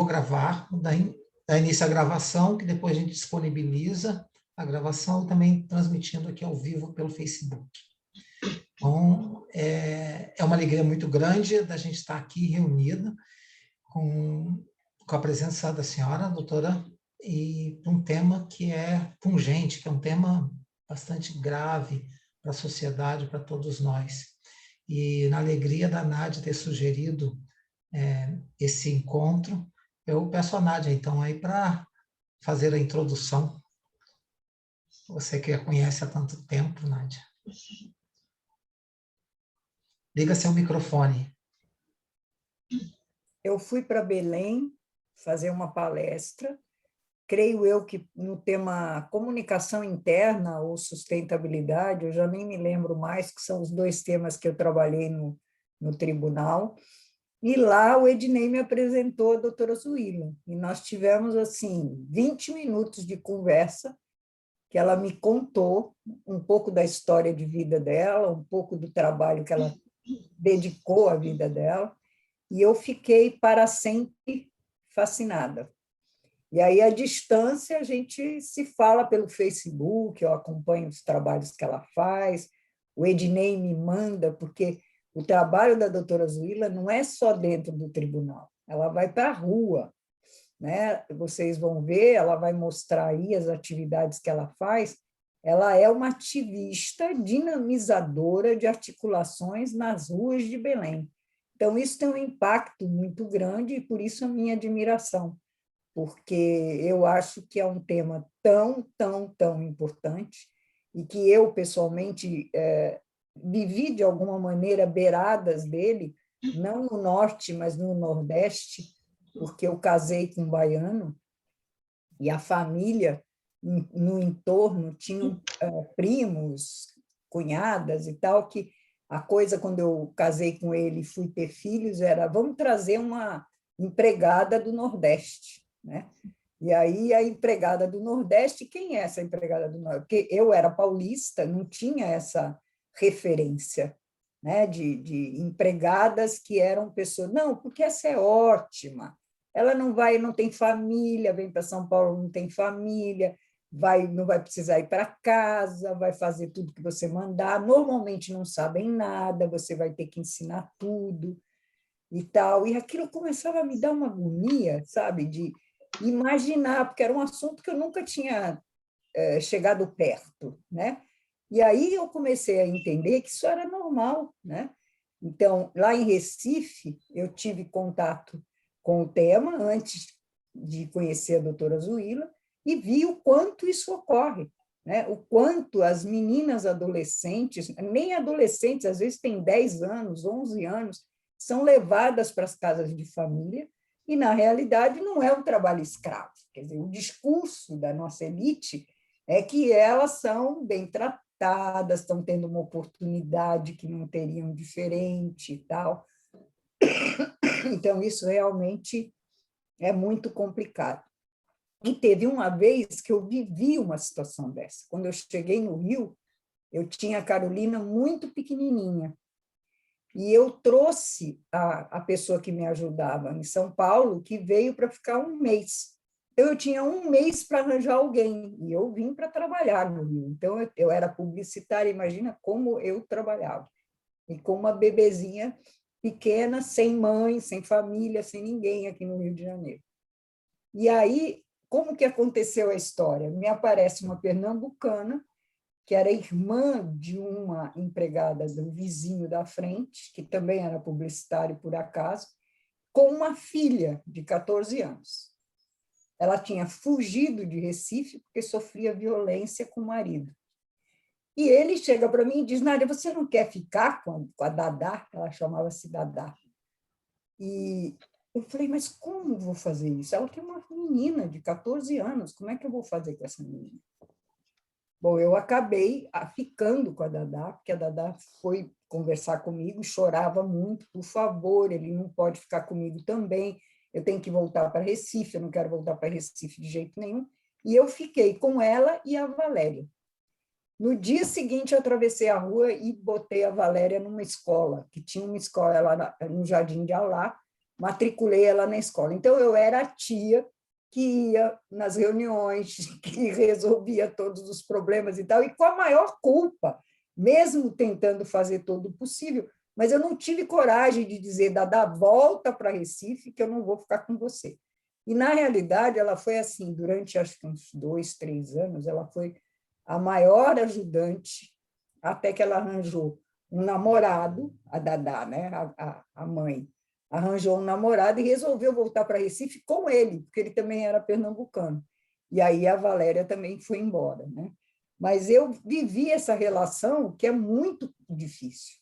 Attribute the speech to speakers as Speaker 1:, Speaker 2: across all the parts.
Speaker 1: gravar, dar início à gravação, que depois a gente disponibiliza a gravação, também transmitindo aqui ao vivo pelo Facebook. Então, é uma alegria muito grande da gente estar aqui reunida com a presença da senhora, doutora, e um tema que é pungente, que é um tema bastante grave para a sociedade, para todos nós. E na alegria da Nádia ter sugerido esse encontro, eu peço a Nádia, então, aí para fazer a introdução. Você que a conhece há tanto tempo, Nádia. Liga seu microfone.
Speaker 2: Eu fui para Belém fazer uma palestra, creio eu que no tema comunicação interna ou sustentabilidade, eu já nem me lembro mais, que são os dois temas que eu trabalhei no tribunal, e lá o Ednei me apresentou a doutora Zuila, e nós tivemos, assim, 20 minutos de conversa, que ela me contou um pouco da história de vida dela, um pouco do trabalho que ela dedicou à vida dela, e eu fiquei para sempre fascinada. E aí, à distância, a gente se fala pelo Facebook, eu acompanho os trabalhos que ela faz, o Ednei me manda, porque o trabalho da doutora Zuila não é só dentro do tribunal, ela vai para a rua, né? Vocês vão ver, ela vai mostrar aí as atividades que ela faz. Ela é uma ativista dinamizadora de articulações nas ruas de Belém. Então, isso tem um impacto muito grande e, por isso, a minha admiração, porque eu acho que é um tema tão importante e que eu, pessoalmente, vivi, de alguma maneira, beiradas dele, não no norte, mas no nordeste, porque eu casei com um baiano e a família no entorno tinham primos, cunhadas e tal, que a coisa, quando eu casei com ele e fui ter filhos, era vamos trazer uma empregada do Nordeste, né? E aí a empregada do Nordeste, quem é essa empregada do Nordeste? Porque eu era paulista, não tinha essa referência, né, de empregadas que eram pessoas. Não, porque essa é ótima. Ela não tem família, vem para São Paulo, não tem família, não vai precisar ir para casa, vai fazer tudo que você mandar. Normalmente não sabem nada, você vai ter que ensinar tudo e tal. E aquilo começava a me dar uma agonia, sabe, de imaginar, porque era um assunto que eu nunca tinha chegado perto, né? E aí eu comecei a entender que isso era normal, né? Então, lá em Recife, eu tive contato com o tema antes de conhecer a doutora Zuila e vi o quanto isso ocorre, né? O quanto as meninas adolescentes, nem adolescentes, às vezes têm 10 anos, 11 anos, são levadas para as casas de família e, na realidade, não é um trabalho escravo. Quer dizer, o discurso da nossa elite é que elas são bem tratadas, estão tendo uma oportunidade que não teriam diferente e tal. Então, isso realmente é muito complicado. E teve uma vez que eu vivi uma situação dessa. Quando eu cheguei no Rio, eu tinha a Carolina muito pequenininha, e eu trouxe a pessoa que me ajudava em São Paulo, que veio para ficar um mês. Então, eu tinha um mês para arranjar alguém, e eu vim para trabalhar no Rio. Então, eu era publicitária, imagina como eu trabalhava. E com uma bebezinha pequena, sem mãe, sem família, sem ninguém aqui no Rio de Janeiro. E aí, como que aconteceu a história? Me aparece uma pernambucana, que era irmã de uma empregada do vizinho da frente, que também era publicitário por acaso, com uma filha de 14 anos. Ela tinha fugido de Recife porque sofria violência com o marido. E ele chega para mim e diz: Nádia, você não quer ficar com a Dadá? Ela chamava-se Dadá. E eu falei: mas como vou fazer isso? Ela tem uma menina de 14 anos, como é que eu vou fazer com essa menina? Bom, eu acabei ficando com a Dadá, porque a Dadá foi conversar comigo, chorava muito: por favor, ele não pode ficar comigo também, eu tenho que voltar para Recife, eu não quero voltar para Recife de jeito nenhum. E eu fiquei com ela e a Valéria. No dia seguinte, eu atravessei a rua e botei a Valéria numa escola, que tinha uma escola lá no Jardim de Alá, matriculei ela na escola. Então, eu era a tia que ia nas reuniões, que resolvia todos os problemas e tal, e com a maior culpa, mesmo tentando fazer todo o possível, mas eu não tive coragem de dizer, Dada, volta para Recife, que eu não vou ficar com você. E, na realidade, ela foi assim, durante acho que uns 2, 3 anos, ela foi a maior ajudante, até que ela arranjou um namorado, a Dada, né? a mãe, arranjou um namorado e resolveu voltar para Recife com ele, porque ele também era pernambucano. E aí a Valéria também foi embora, né? Mas eu vivi essa relação que é muito difícil,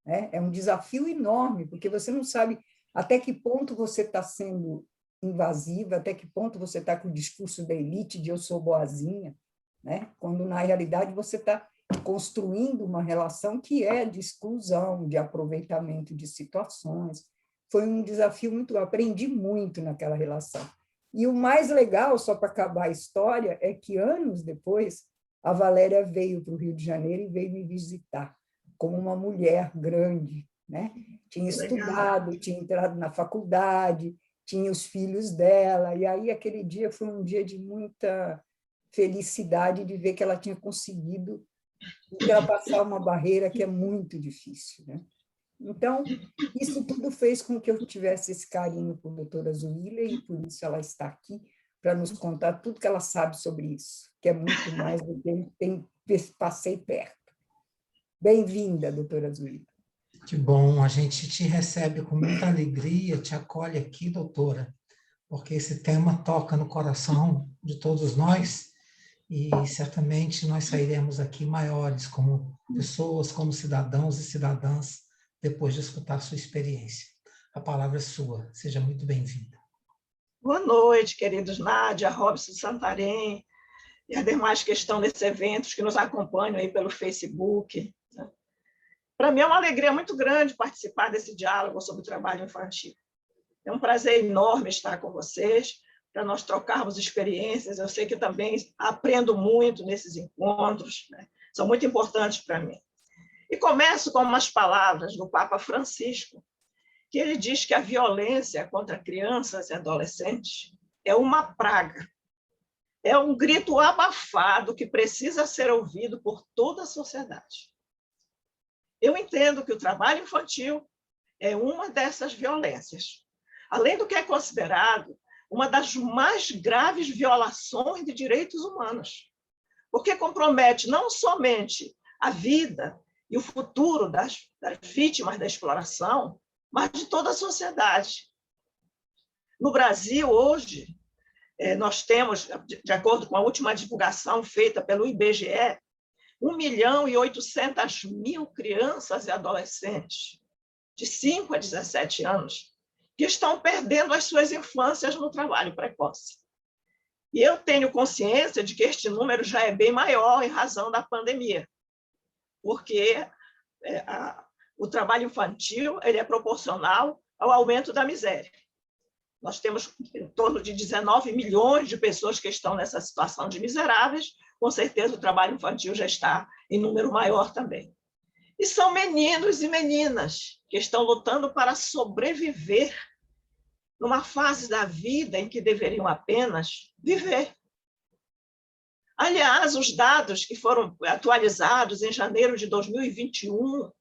Speaker 2: né? É um desafio enorme, porque você não sabe até que ponto você está sendo invasiva, até que ponto você está com o discurso da elite de eu sou boazinha, né? Quando, na realidade, você está construindo uma relação que é de exclusão, de aproveitamento de situações. Foi um desafio muito, eu aprendi muito naquela relação. E o mais legal, só para acabar a história, é que anos depois, a Valéria veio para o Rio de Janeiro e veio me visitar, como uma mulher grande, né? Tinha estudado, tinha entrado na faculdade, tinha os filhos dela, e aí aquele dia foi um dia de muita felicidade de ver que ela tinha conseguido ultrapassar uma barreira que é muito difícil, né? Então, isso tudo fez com que eu tivesse esse carinho por doutora Zuília, e por isso ela está aqui para nos contar tudo que ela sabe sobre isso, que é muito mais do que passei perto. Bem-vinda, doutora Zuília.
Speaker 1: Que bom, a gente te recebe com muita alegria, te acolhe aqui, doutora, porque esse tema toca no coração de todos nós e certamente nós sairemos aqui maiores como pessoas, como cidadãos e cidadãs, depois de escutar a sua experiência. A palavra é sua, seja muito bem-vinda.
Speaker 3: Boa noite, queridos Nádia, Robson Santarém e as demais que estão nesses eventos, que nos acompanham aí pelo Facebook. Para mim é uma alegria muito grande participar desse diálogo sobre o trabalho infantil. É um prazer enorme estar com vocês, para nós trocarmos experiências. Eu sei que também aprendo muito nesses encontros, né? São muito importantes para mim. E começo com umas palavras do Papa Francisco, que ele diz que a violência contra crianças e adolescentes é uma praga, é um grito abafado que precisa ser ouvido por toda a sociedade. Eu entendo que o trabalho infantil é uma dessas violências, além do que é considerado uma das mais graves violações de direitos humanos, porque compromete não somente a vida e o futuro das vítimas da exploração, mas de toda a sociedade. No Brasil, hoje, nós temos, de acordo com a última divulgação feita pelo IBGE, 1.800.000 crianças e adolescentes de 5 a 17 anos que estão perdendo as suas infâncias no trabalho precoce. E eu tenho consciência de que este número já é bem maior em razão da pandemia, porque o trabalho infantil ele é proporcional ao aumento da miséria. Nós temos em torno de 19 milhões de pessoas que estão nessa situação de miseráveis, com certeza o trabalho infantil já está em número maior também. E são meninos e meninas que estão lutando para sobreviver numa fase da vida em que deveriam apenas viver. Aliás, os dados que foram atualizados em janeiro de 2021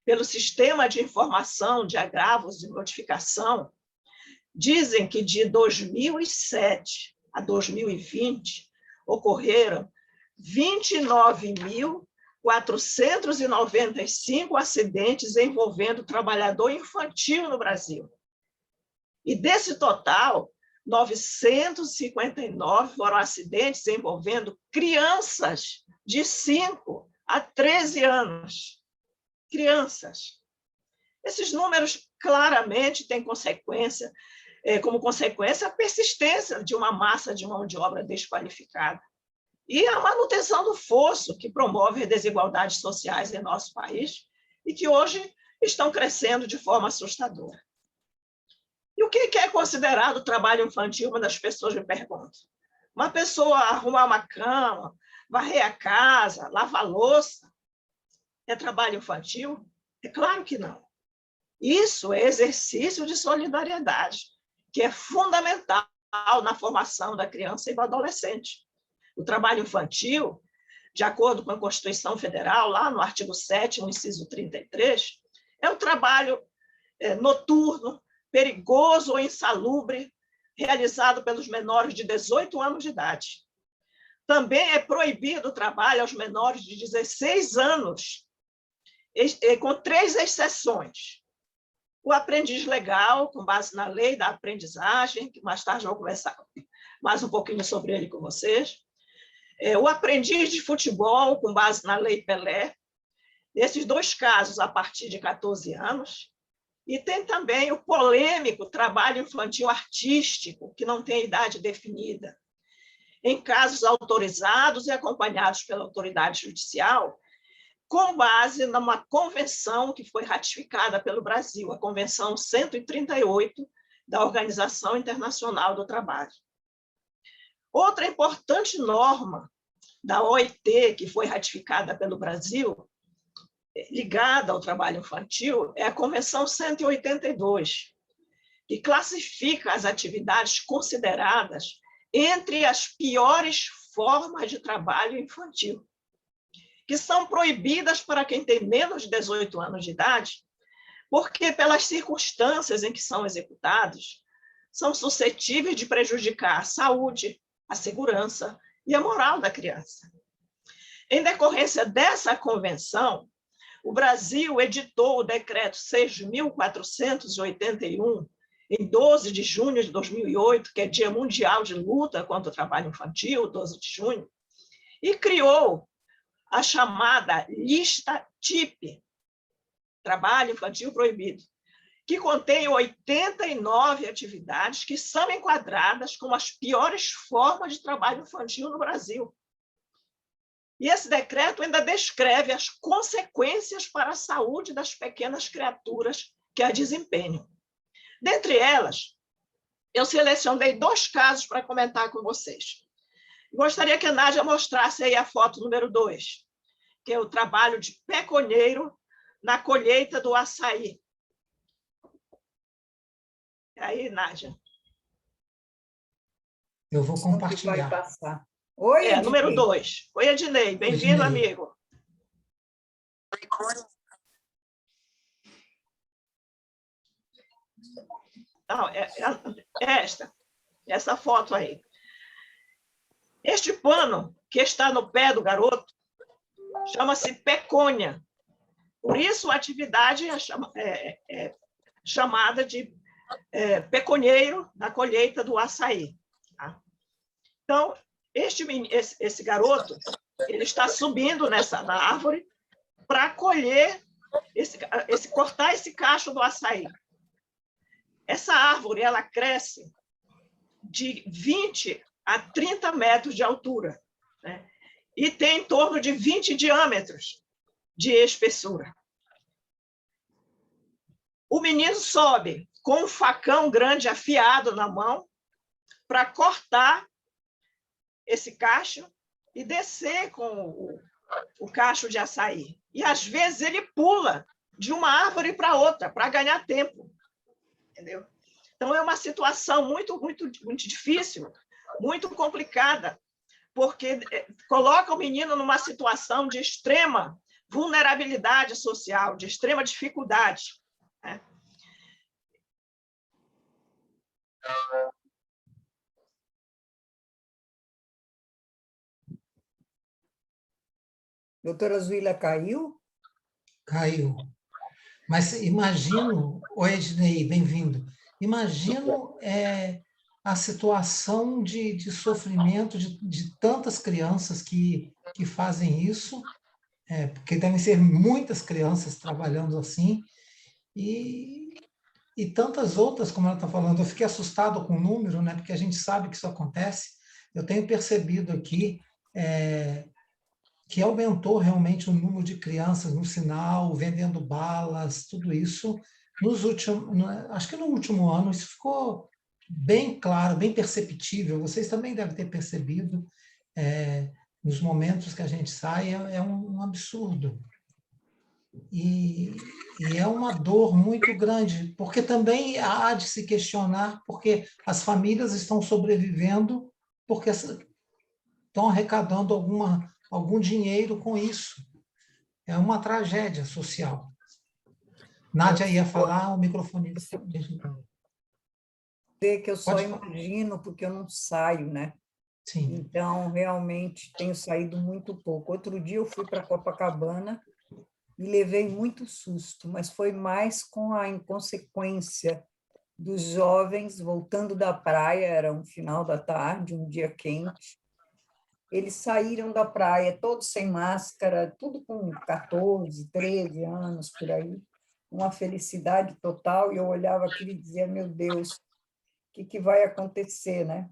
Speaker 3: pelo Sistema de Informação de Agravos e Notificação dizem que de 2007 a 2020 ocorreram 29.495 acidentes envolvendo trabalhador infantil no Brasil. E desse total, 959 foram acidentes envolvendo crianças de 5 a 13 anos. Crianças. Esses números claramente têm como consequência a persistência de uma massa de mão de obra desqualificada e a manutenção do fosso que promove desigualdades sociais em nosso país e que hoje estão crescendo de forma assustadora. E o que é considerado trabalho infantil? Uma das pessoas me pergunta. Uma pessoa arrumar uma cama, varrer a casa, lavar a louça, é trabalho infantil? É claro que não. Isso é exercício de solidariedade, que é fundamental na formação da criança e do adolescente. O trabalho infantil, de acordo com a Constituição Federal, lá no artigo 7º, inciso 33, é o trabalho noturno, perigoso ou insalubre, realizado pelos menores de 18 anos de idade. Também é proibido o trabalho aos menores de 16 anos, com 3 exceções. O aprendiz legal, com base na lei da aprendizagem, que mais tarde eu vou conversar mais um pouquinho sobre ele com vocês. O aprendiz de futebol, com base na lei Pelé, nesses 2 casos, a partir de 14 anos. E tem também o polêmico trabalho infantil artístico, que não tem idade definida. Em casos autorizados e acompanhados pela autoridade judicial, com base numa convenção que foi ratificada pelo Brasil, a Convenção 138 da Organização Internacional do Trabalho. Outra importante norma da OIT, que foi ratificada pelo Brasil, ligada ao trabalho infantil, é a Convenção 182, que classifica as atividades consideradas entre as piores formas de trabalho infantil, que são proibidas para quem tem menos de 18 anos de idade, porque, pelas circunstâncias em que são executados, são suscetíveis de prejudicar a saúde, a segurança e a moral da criança. Em decorrência dessa convenção, o Brasil editou o Decreto 6.481, em 12 de junho de 2008, que é Dia Mundial de Luta contra o Trabalho Infantil, 12 de junho, e criou a chamada Lista TIP, Trabalho Infantil Proibido, que contém 89 atividades que são enquadradas como as piores formas de trabalho infantil no Brasil. E esse decreto ainda descreve as consequências para a saúde das pequenas criaturas que a desempenham. Dentre elas, eu selecionei 2 casos para comentar com vocês. Gostaria que a Nádia mostrasse aí a foto número 2, que é o trabalho de peconheiro na colheita do açaí. Aí, Nádia.
Speaker 1: Eu vou compartilhar.
Speaker 2: Vai passar. Oi, Ednei.
Speaker 3: Número 2. Oi, Ednei. Bem-vindo, amigo. Não, essa foto aí. Este pano que está no pé do garoto chama-se pecônia. Por isso, a atividade é chamada de peconheiro na colheita do açaí. Tá? Então, esse garoto ele está subindo na árvore para colher, cortar esse cacho do açaí. Essa árvore ela cresce de 20 a 30 metros de altura, né? E tem em torno de 20 diâmetros de espessura. O menino sobe com um facão grande afiado na mão para cortar esse cacho e descer com o cacho de açaí. E, às vezes, ele pula de uma árvore para outra para ganhar tempo. Entendeu? Então, é uma situação muito, muito, muito difícil, muito complicada, porque coloca o menino numa situação de extrema vulnerabilidade social, de extrema dificuldade. Né?
Speaker 2: Doutora Zuila caiu?
Speaker 1: Caiu. Mas imagino, oi, Ednei, bem-vindo. Imagino a situação de sofrimento de tantas crianças que fazem isso, porque devem ser muitas crianças trabalhando assim, e tantas outras, como ela está falando. Eu fiquei assustado com o número, né, porque a gente sabe que isso acontece. Eu tenho percebido aqui que aumentou realmente o número de crianças no sinal, vendendo balas, tudo isso. Acho que no último ano isso ficou bem claro, bem perceptível. Vocês também devem ter percebido, nos momentos que a gente sai, é um absurdo. E é uma dor muito grande, porque também há de se questionar, porque as famílias estão sobrevivendo porque estão arrecadando algum dinheiro com isso. É uma tragédia social. Nádia ia falar, o microfone.
Speaker 2: Dizer que eu só
Speaker 1: Pode falar.
Speaker 2: imagino porque eu não saio, né?
Speaker 1: Sim,
Speaker 2: Então, realmente, tenho saído muito pouco. Outro dia eu fui para Copacabana e levei muito susto, mas foi mais com a inconsequência dos jovens voltando da praia, era um final da tarde, um dia quente. Eles saíram da praia todos sem máscara, tudo com 14, 13 anos por aí, uma felicidade total, e eu olhava aquilo e dizia, meu Deus, o que vai acontecer, né?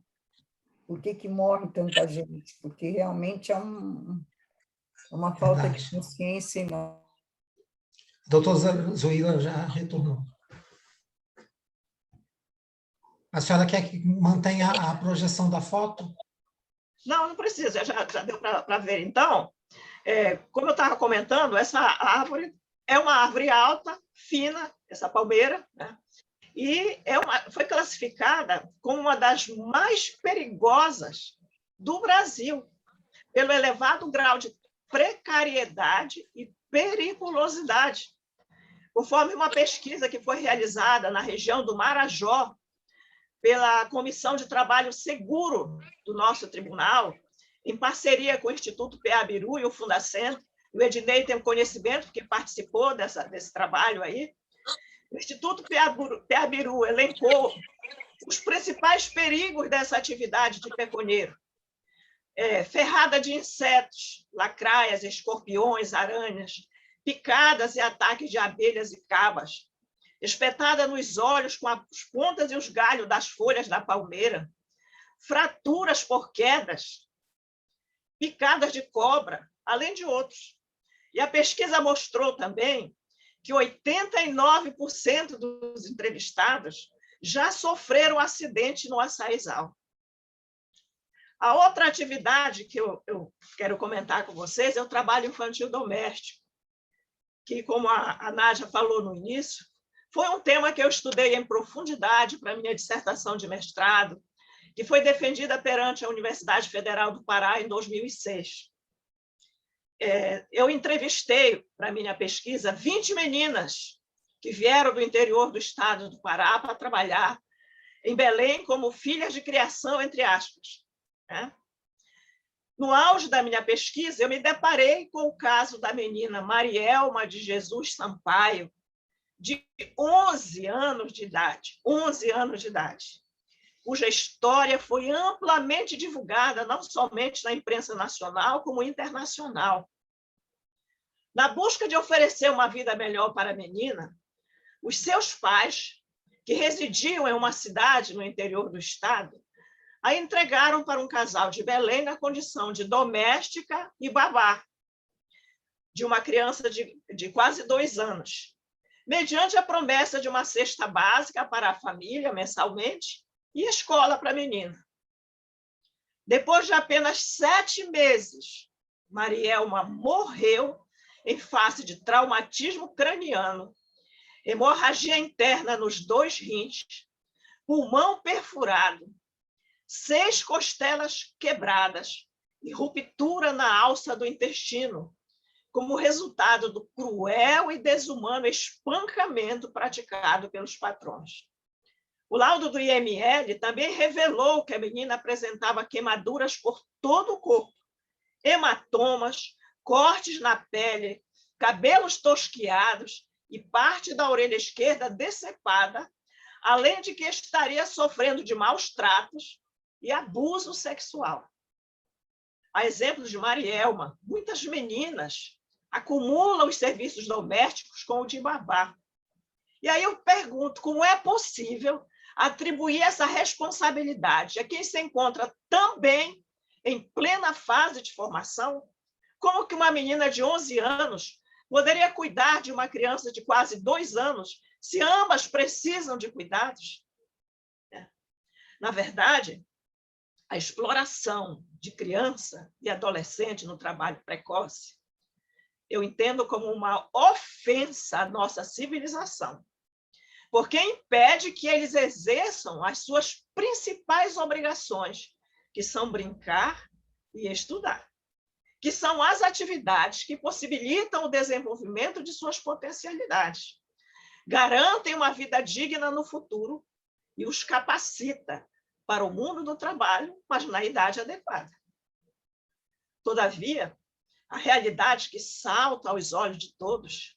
Speaker 2: Por que morre tanta gente? Porque realmente é uma falta de
Speaker 1: verdade.
Speaker 2: consciência enorme.
Speaker 1: A doutora Zoila já retornou. A senhora quer que mantenha a projeção da foto?
Speaker 3: Não, não precisa, já deu para ver. Então, como eu estava comentando, essa árvore é uma árvore alta, fina, essa palmeira, né? E foi classificada como uma das mais perigosas do Brasil, pelo elevado grau de precariedade e periculosidade. Conforme uma pesquisa que foi realizada na região do Marajó, pela Comissão de Trabalho Seguro do nosso tribunal, em parceria com o Instituto Peabiru e o Fundacentro, o Ednei tem conhecimento, porque participou desse trabalho aí, o Instituto Peabiru elencou os principais perigos dessa atividade de peconeiro. Ferrada de insetos, lacraias, escorpiões, aranhas, picadas e ataques de abelhas e cabas, espetada nos olhos com as pontas e os galhos das folhas da palmeira, fraturas por quedas, picadas de cobra, além de outros. E a pesquisa mostrou também que 89% dos entrevistados já sofreram acidente no açaizal. A outra atividade que eu quero comentar com vocês é o trabalho infantil doméstico, que, como a Nádia falou no início, foi um tema que eu estudei em profundidade para a minha dissertação de mestrado, que foi defendida perante a Universidade Federal do Pará em 2006. Eu entrevistei, para a minha pesquisa, 20 meninas que vieram do interior do estado do Pará para trabalhar em Belém como filhas de criação, entre aspas. No auge da minha pesquisa, eu me deparei com o caso da menina Marielma de Jesus Sampaio, de 11 anos de idade, cuja história foi amplamente divulgada, não somente na imprensa nacional, como internacional. Na busca de oferecer uma vida melhor para a menina, os seus pais, que residiam em uma cidade no interior do estado, a entregaram para um casal de Belém na condição de doméstica e babá de uma criança de quase 2 anos, mediante a promessa de uma cesta básica para a família mensalmente e escola para a menina. Depois de apenas 7 meses, Marielma morreu em face de traumatismo craniano, hemorragia interna nos 2 rins, pulmão perfurado, 6 costelas quebradas e ruptura na alça do intestino, como resultado do cruel e desumano espancamento praticado pelos patrões. O laudo do IML também revelou que a menina apresentava queimaduras por todo o corpo, hematomas, cortes na pele, cabelos tosquiados e parte da orelha esquerda decepada, além de que estaria sofrendo de maus tratos e abuso sexual. A exemplo de Marielma, muitas meninas acumulam os serviços domésticos com o de babá. E aí eu pergunto, como é possível atribuir essa responsabilidade a quem se encontra também em plena fase de formação? Como que uma menina de 11 anos poderia cuidar de uma criança de quase 2 anos se ambas precisam de cuidados? Na verdade, a exploração de criança e adolescente no trabalho precoce eu entendo como uma ofensa à nossa civilização, porque impede que eles exerçam as suas principais obrigações, que são brincar e estudar, que são as atividades que possibilitam o desenvolvimento de suas potencialidades, garantem uma vida digna no futuro e os capacita para o mundo do trabalho, mas na idade adequada. Todavia, a realidade que salta aos olhos de todos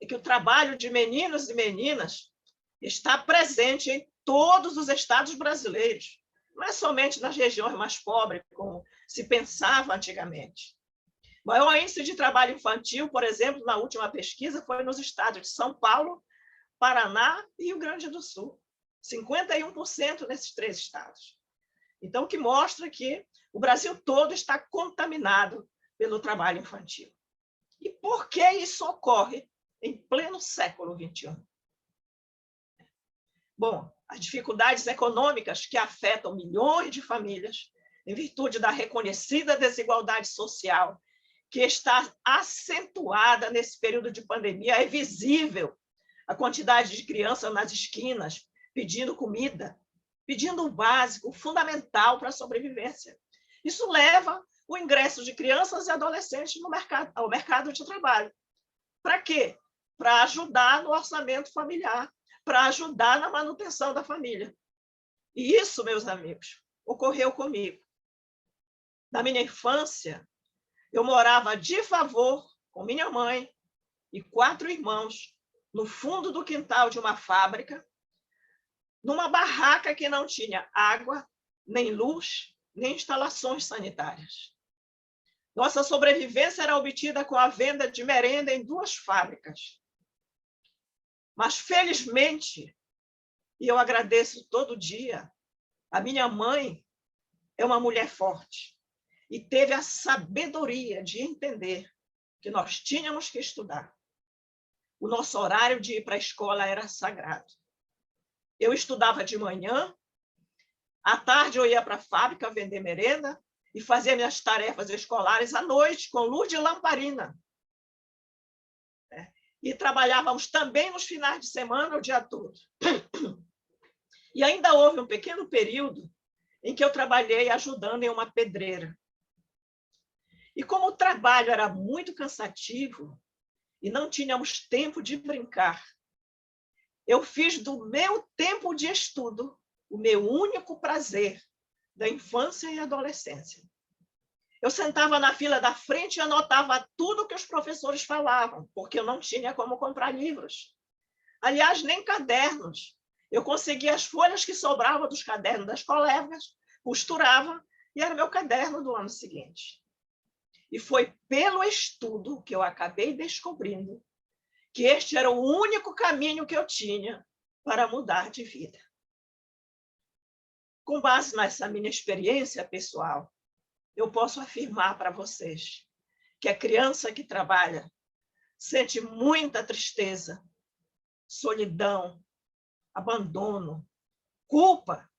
Speaker 3: é que o trabalho de meninos e meninas está presente em todos os estados brasileiros, não é somente nas regiões mais pobres, como se pensava antigamente. O maior índice de trabalho infantil, por exemplo, na última pesquisa, foi nos estados de São Paulo, Paraná e Rio Grande do Sul. 51% nesses 3 estados. Então, o que mostra que o Brasil todo está contaminado pelo trabalho infantil. E por que isso ocorre em pleno século XXI? Bom, as dificuldades econômicas que afetam milhões de famílias, em virtude da reconhecida desigualdade social, que está acentuada nesse período de pandemia, é visível a quantidade de crianças nas esquinas, pedindo comida, pedindo o básico, o fundamental para a sobrevivência. Isso leva o ingresso de crianças e adolescentes ao mercado de trabalho. Para quê? Para ajudar no orçamento familiar, para ajudar na manutenção da família. E isso, meus amigos, ocorreu comigo. Na minha infância, eu morava de favor com minha mãe e 4 irmãos no fundo do quintal de uma fábrica, numa barraca que não tinha água, nem luz, nem instalações sanitárias. Nossa sobrevivência era obtida com a venda de merenda em 2 fábricas. Mas, felizmente, e eu agradeço todo dia, a minha mãe é uma mulher forte e teve a sabedoria de entender que nós tínhamos que estudar. O nosso horário de ir para a escola era sagrado. Eu estudava de manhã, à tarde eu ia para a fábrica vender merenda e fazia minhas tarefas escolares à noite, com luz de lamparina. E trabalhávamos também nos finais de semana, o dia todo. E ainda houve um pequeno período em que eu trabalhei ajudando em uma pedreira. E como o trabalho era muito cansativo e não tínhamos tempo de brincar, eu fiz do meu tempo de estudo o meu único prazer da infância e adolescência. Eu sentava na fila da frente e anotava tudo que os professores falavam, porque eu não tinha como comprar livros. Aliás, nem cadernos. Eu conseguia as folhas que sobravam dos cadernos das colegas, costurava, e era meu caderno do ano seguinte. E foi pelo estudo que eu acabei descobrindo que este era o único caminho que eu tinha para mudar de vida. Com base nessa minha experiência pessoal, eu posso afirmar para vocês que a criança que trabalha sente muita tristeza, solidão, abandono, culpa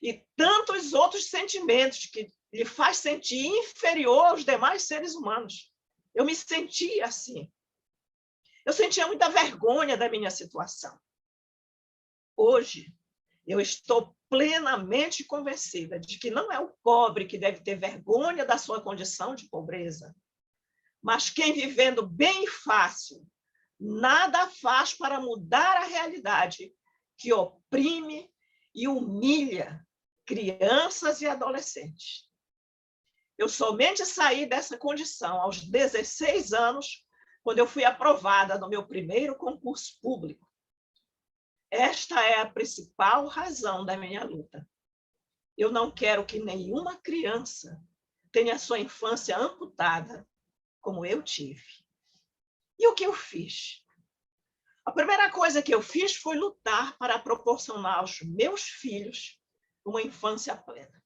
Speaker 3: e tantos outros sentimentos que lhe faz sentir inferior aos demais seres humanos. Eu me sentia assim. Eu sentia muita vergonha da minha situação. Hoje, eu estou plenamente convencida de que não é o pobre que deve ter vergonha da sua condição de pobreza, mas quem, vivendo bem e fácil, nada faz para mudar a realidade que oprime e humilha crianças e adolescentes. Eu somente saí dessa condição aos 16 anos, quando eu fui aprovada no meu primeiro concurso público. Esta é a principal razão da minha luta. Eu não quero que nenhuma criança tenha sua infância amputada, como eu tive. E o que eu fiz? A primeira coisa que eu fiz foi lutar para proporcionar aos meus filhos uma infância plena.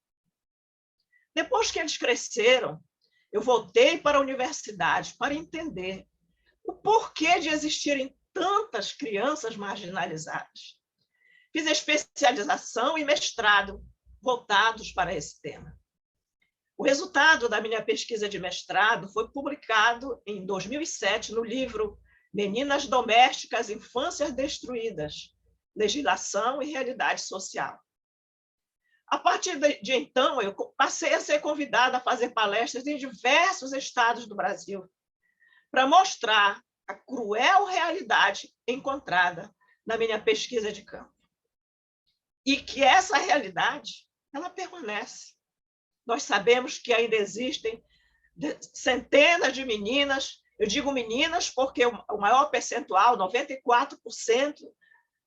Speaker 3: Depois que eles cresceram, eu voltei para a universidade para entender o porquê de existirem tantas crianças marginalizadas. Fiz especialização e mestrado voltados para esse tema. O resultado da minha pesquisa de mestrado foi publicado em 2007 no livro Meninas Domésticas, Infâncias Destruídas, Legislação e Realidade Social. A partir de então, eu passei a ser convidada a fazer palestras em diversos estados do Brasil para mostrar a cruel realidade encontrada na minha pesquisa de campo. E que essa realidade, ela permanece. Nós sabemos que ainda existem centenas de meninas, eu digo meninas porque o maior percentual, 94%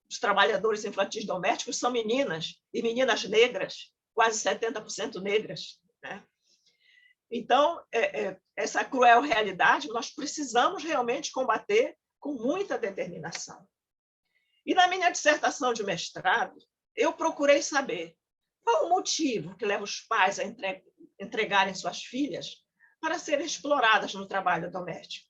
Speaker 3: dos trabalhadores infantis domésticos são meninas, e meninas negras, quase 70% negras, né? Então, essa cruel realidade nós precisamos realmente combater com muita determinação. E na minha dissertação de mestrado, eu procurei saber qual o motivo que leva os pais a entregarem suas filhas para serem exploradas no trabalho doméstico.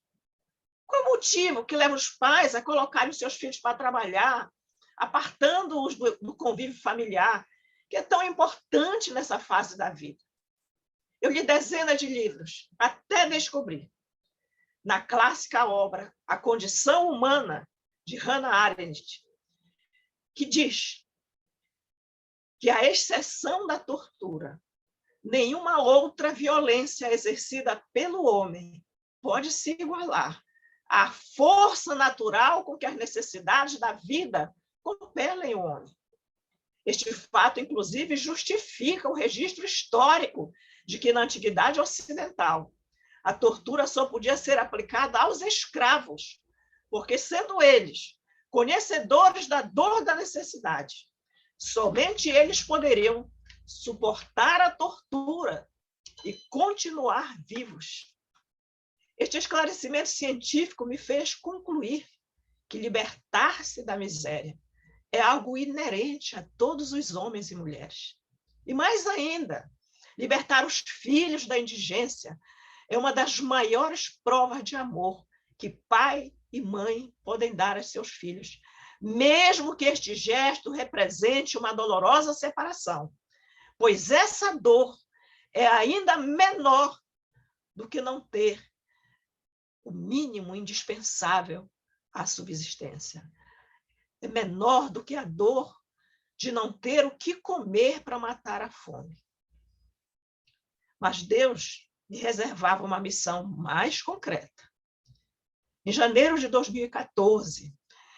Speaker 3: Qual o motivo que leva os pais a colocarem seus filhos para trabalhar, apartando-os do convívio familiar, que é tão importante nessa fase da vida? Eu li dezenas de livros, até descobrir, na clássica obra A Condição Humana, de Hannah Arendt, que diz que, à exceção da tortura, nenhuma outra violência exercida pelo homem pode se igualar à força natural com que as necessidades da vida compelem o homem. Este fato, inclusive, justifica o registro histórico de que, na Antiguidade Ocidental, a tortura só podia ser aplicada aos escravos, porque, sendo eles conhecedores da dor da necessidade, somente eles poderiam suportar a tortura e continuar vivos. Este esclarecimento científico me fez concluir que libertar-se da miséria é algo inerente a todos os homens e mulheres. E mais ainda, libertar os filhos da indigência é uma das maiores provas de amor que pai e mãe podem dar a seus filhos, mesmo que este gesto represente uma dolorosa separação, pois essa dor é ainda menor do que não ter o mínimo indispensável à subsistência. É menor do que a dor de não ter o que comer para matar a fome. Mas Deus me reservava uma missão mais concreta. Em janeiro de 2014,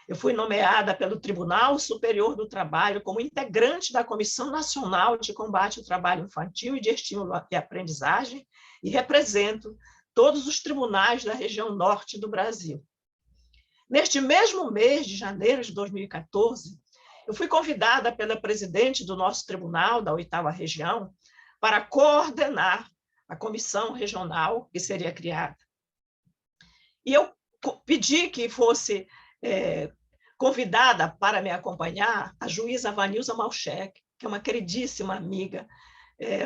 Speaker 3: eu fui nomeada pelo Tribunal Superior do Trabalho como integrante da Comissão Nacional de Combate ao Trabalho Infantil e de Estímulo e Aprendizagem, e represento todos os tribunais da região norte do Brasil. Neste mesmo mês de janeiro de 2014, eu fui convidada pela presidente do nosso tribunal, da 8ª Região, para coordenar a comissão regional que seria criada. E eu pedi que fosse convidada para me acompanhar a juíza Vanilza Malchek, que é uma queridíssima amiga,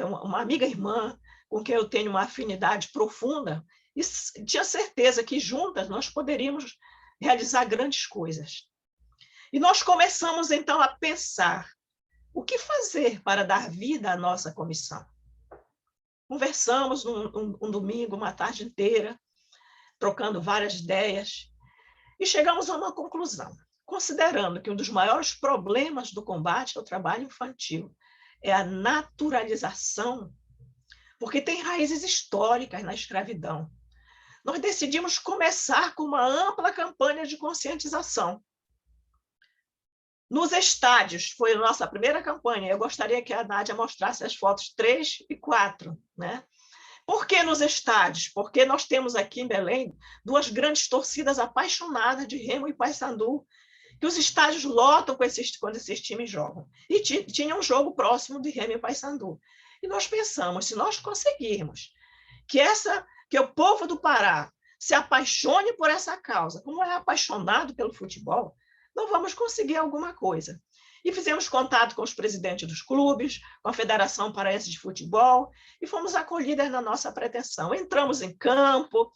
Speaker 3: uma amiga irmã, com quem eu tenho uma afinidade profunda, e tinha certeza que juntas nós poderíamos realizar grandes coisas. E nós começamos, então, a pensar o que fazer para dar vida à nossa comissão. Conversamos um domingo, uma tarde inteira, trocando várias ideias, e chegamos a uma conclusão, considerando que um dos maiores problemas do combate ao trabalho infantil é a naturalização, porque tem raízes históricas na escravidão. Nós decidimos começar com uma ampla campanha de conscientização. Nos estádios, foi a nossa primeira campanha. Eu gostaria que a Nádia mostrasse as fotos 3 e 4, né? Por que nos estádios? Porque nós temos aqui em Belém 2 grandes torcidas apaixonadas de Remo e Paysandu, que os estádios lotam quando esses times jogam. E tinha um jogo próximo de Remo e Paysandu. E nós pensamos, se nós conseguirmos que o povo do Pará se apaixone por essa causa, como é apaixonado pelo futebol, não vamos conseguir alguma coisa. E fizemos contato com os presidentes dos clubes, com a Federação Paraense de Futebol, e fomos acolhidas na nossa pretensão. Entramos em campo,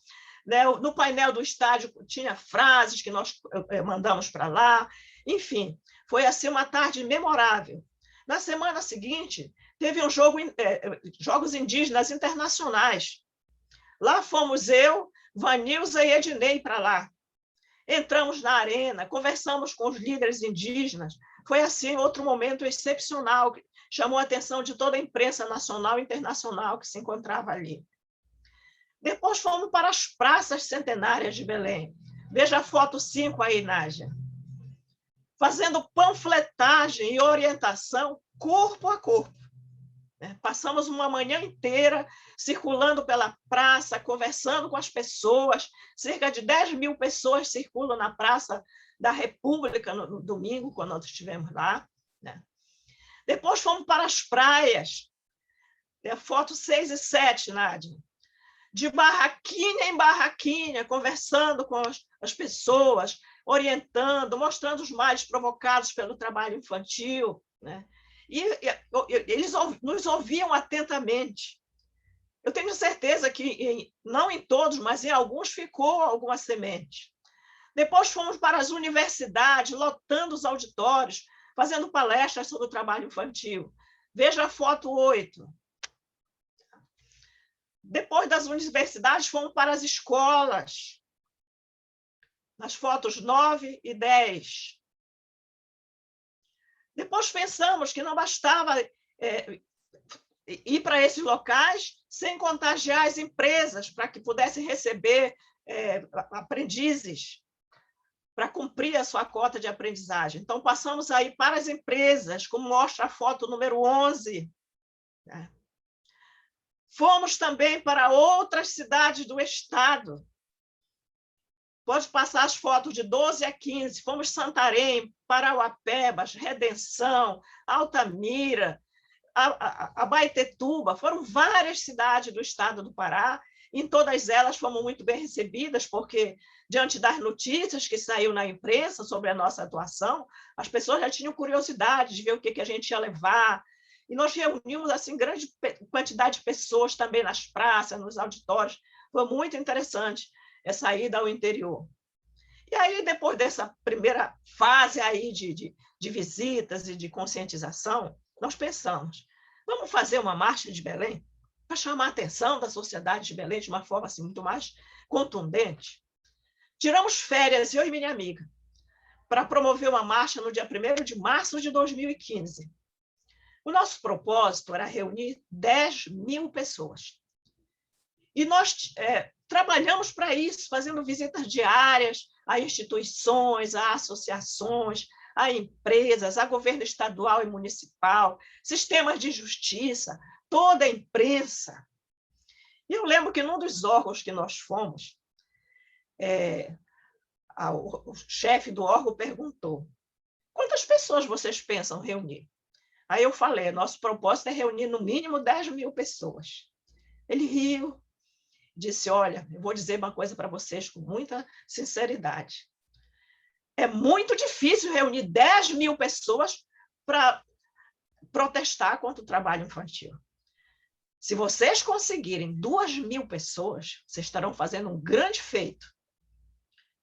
Speaker 3: né? No painel do estádio tinha frases que nós mandamos para lá, enfim, foi assim uma tarde memorável. Na semana seguinte, teve um Jogos Indígenas Internacionais. Lá fomos eu, Vanilza e Ednei para lá. Entramos na arena, conversamos com os líderes indígenas. Foi, assim, outro momento excepcional, que chamou a atenção de toda a imprensa nacional e internacional que se encontrava ali. Depois fomos para as praças centenárias de Belém. Veja a foto 5 aí, Nádia. Fazendo panfletagem e orientação corpo a corpo. Passamos uma manhã inteira circulando pela praça, conversando com as pessoas. Cerca de 10 mil pessoas circulam na Praça da República no domingo, quando nós estivemos lá. Depois fomos para as praias. Foto 6 e 7, Nádia. De barraquinha em barraquinha, conversando com as pessoas, orientando, mostrando os males provocados pelo trabalho infantil, E eles nos ouviam atentamente. Eu tenho certeza que, não em todos, mas em alguns ficou alguma semente. Depois fomos para as universidades, lotando os auditórios, fazendo palestras sobre o trabalho infantil. Veja a foto 8. Depois das universidades, fomos para as escolas, nas fotos 9 e 10. Depois pensamos que não bastava ir para esses locais sem contagiar as empresas para que pudessem receber aprendizes para cumprir a sua cota de aprendizagem. Então, passamos aí para as empresas, como mostra a foto número 11. Fomos também para outras cidades do estado. Pode passar as fotos de 12 a 15. Fomos Santarém, Parauapebas, Redenção, Altamira, Abaetetuba. Foram várias cidades do estado do Pará. Em todas elas fomos muito bem recebidas, porque, diante das notícias que saíram na imprensa sobre a nossa atuação, as pessoas já tinham curiosidade de ver o que a gente ia levar. E nós reunimos assim, grande quantidade de pessoas também nas praças, nos auditórios. Foi muito interessante essa ida ao interior. E aí, depois dessa primeira fase aí de visitas e de conscientização, nós pensamos, vamos fazer uma marcha de Belém para chamar a atenção da sociedade de Belém de uma forma assim, muito mais contundente. Tiramos férias, eu e minha amiga, para promover uma marcha no dia 1º de março de 2015. O nosso propósito era reunir 10 mil pessoas. E nós trabalhamos para isso, fazendo visitas diárias a instituições, a associações, a empresas, a governo estadual e municipal, sistemas de justiça, toda a imprensa. E eu lembro que num dos órgãos que nós fomos, o chefe do órgão perguntou: quantas pessoas vocês pensam reunir? Aí eu falei: nosso propósito é reunir no mínimo 10 mil pessoas. Ele riu, disse: olha, eu vou dizer uma coisa para vocês com muita sinceridade. É muito difícil reunir 10 mil pessoas para protestar contra o trabalho infantil. Se vocês conseguirem 2 mil pessoas, vocês estarão fazendo um grande feito.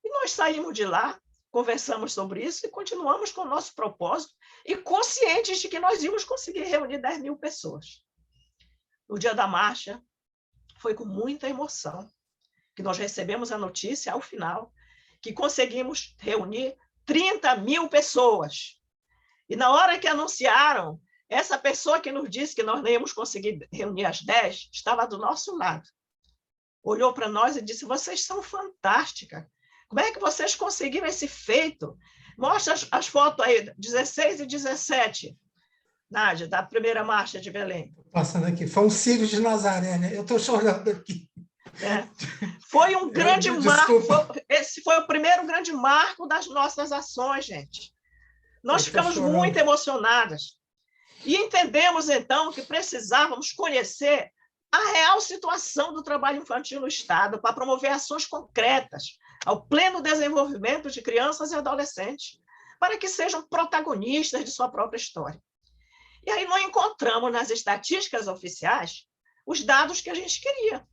Speaker 3: E nós saímos de lá, conversamos sobre isso e continuamos com o nosso propósito e conscientes de que nós íamos conseguir reunir 10 mil pessoas. No dia da marcha, foi com muita emoção que nós recebemos a notícia, ao final, que conseguimos reunir 30 mil pessoas. E na hora que anunciaram, essa pessoa que nos disse que nós não íamos conseguir reunir as 10, estava do nosso lado. Olhou para nós e disse: vocês são fantásticas. Como é que vocês conseguiram esse feito? Mostra as fotos aí, 16 e 17, Nádia, da primeira marcha de Belém.
Speaker 1: Passando aqui, foi um Círio de Nazaré, né? Eu estou chorando aqui.
Speaker 3: Foi um grande marco, esse foi o primeiro grande marco das nossas ações, gente. Nós ficamos muito emocionadas e entendemos, então, que precisávamos conhecer a real situação do trabalho infantil no Estado para promover ações concretas ao pleno desenvolvimento de crianças e adolescentes, para que sejam protagonistas de sua própria história. E aí nós encontramos nas estatísticas oficiais os dados que a gente queria.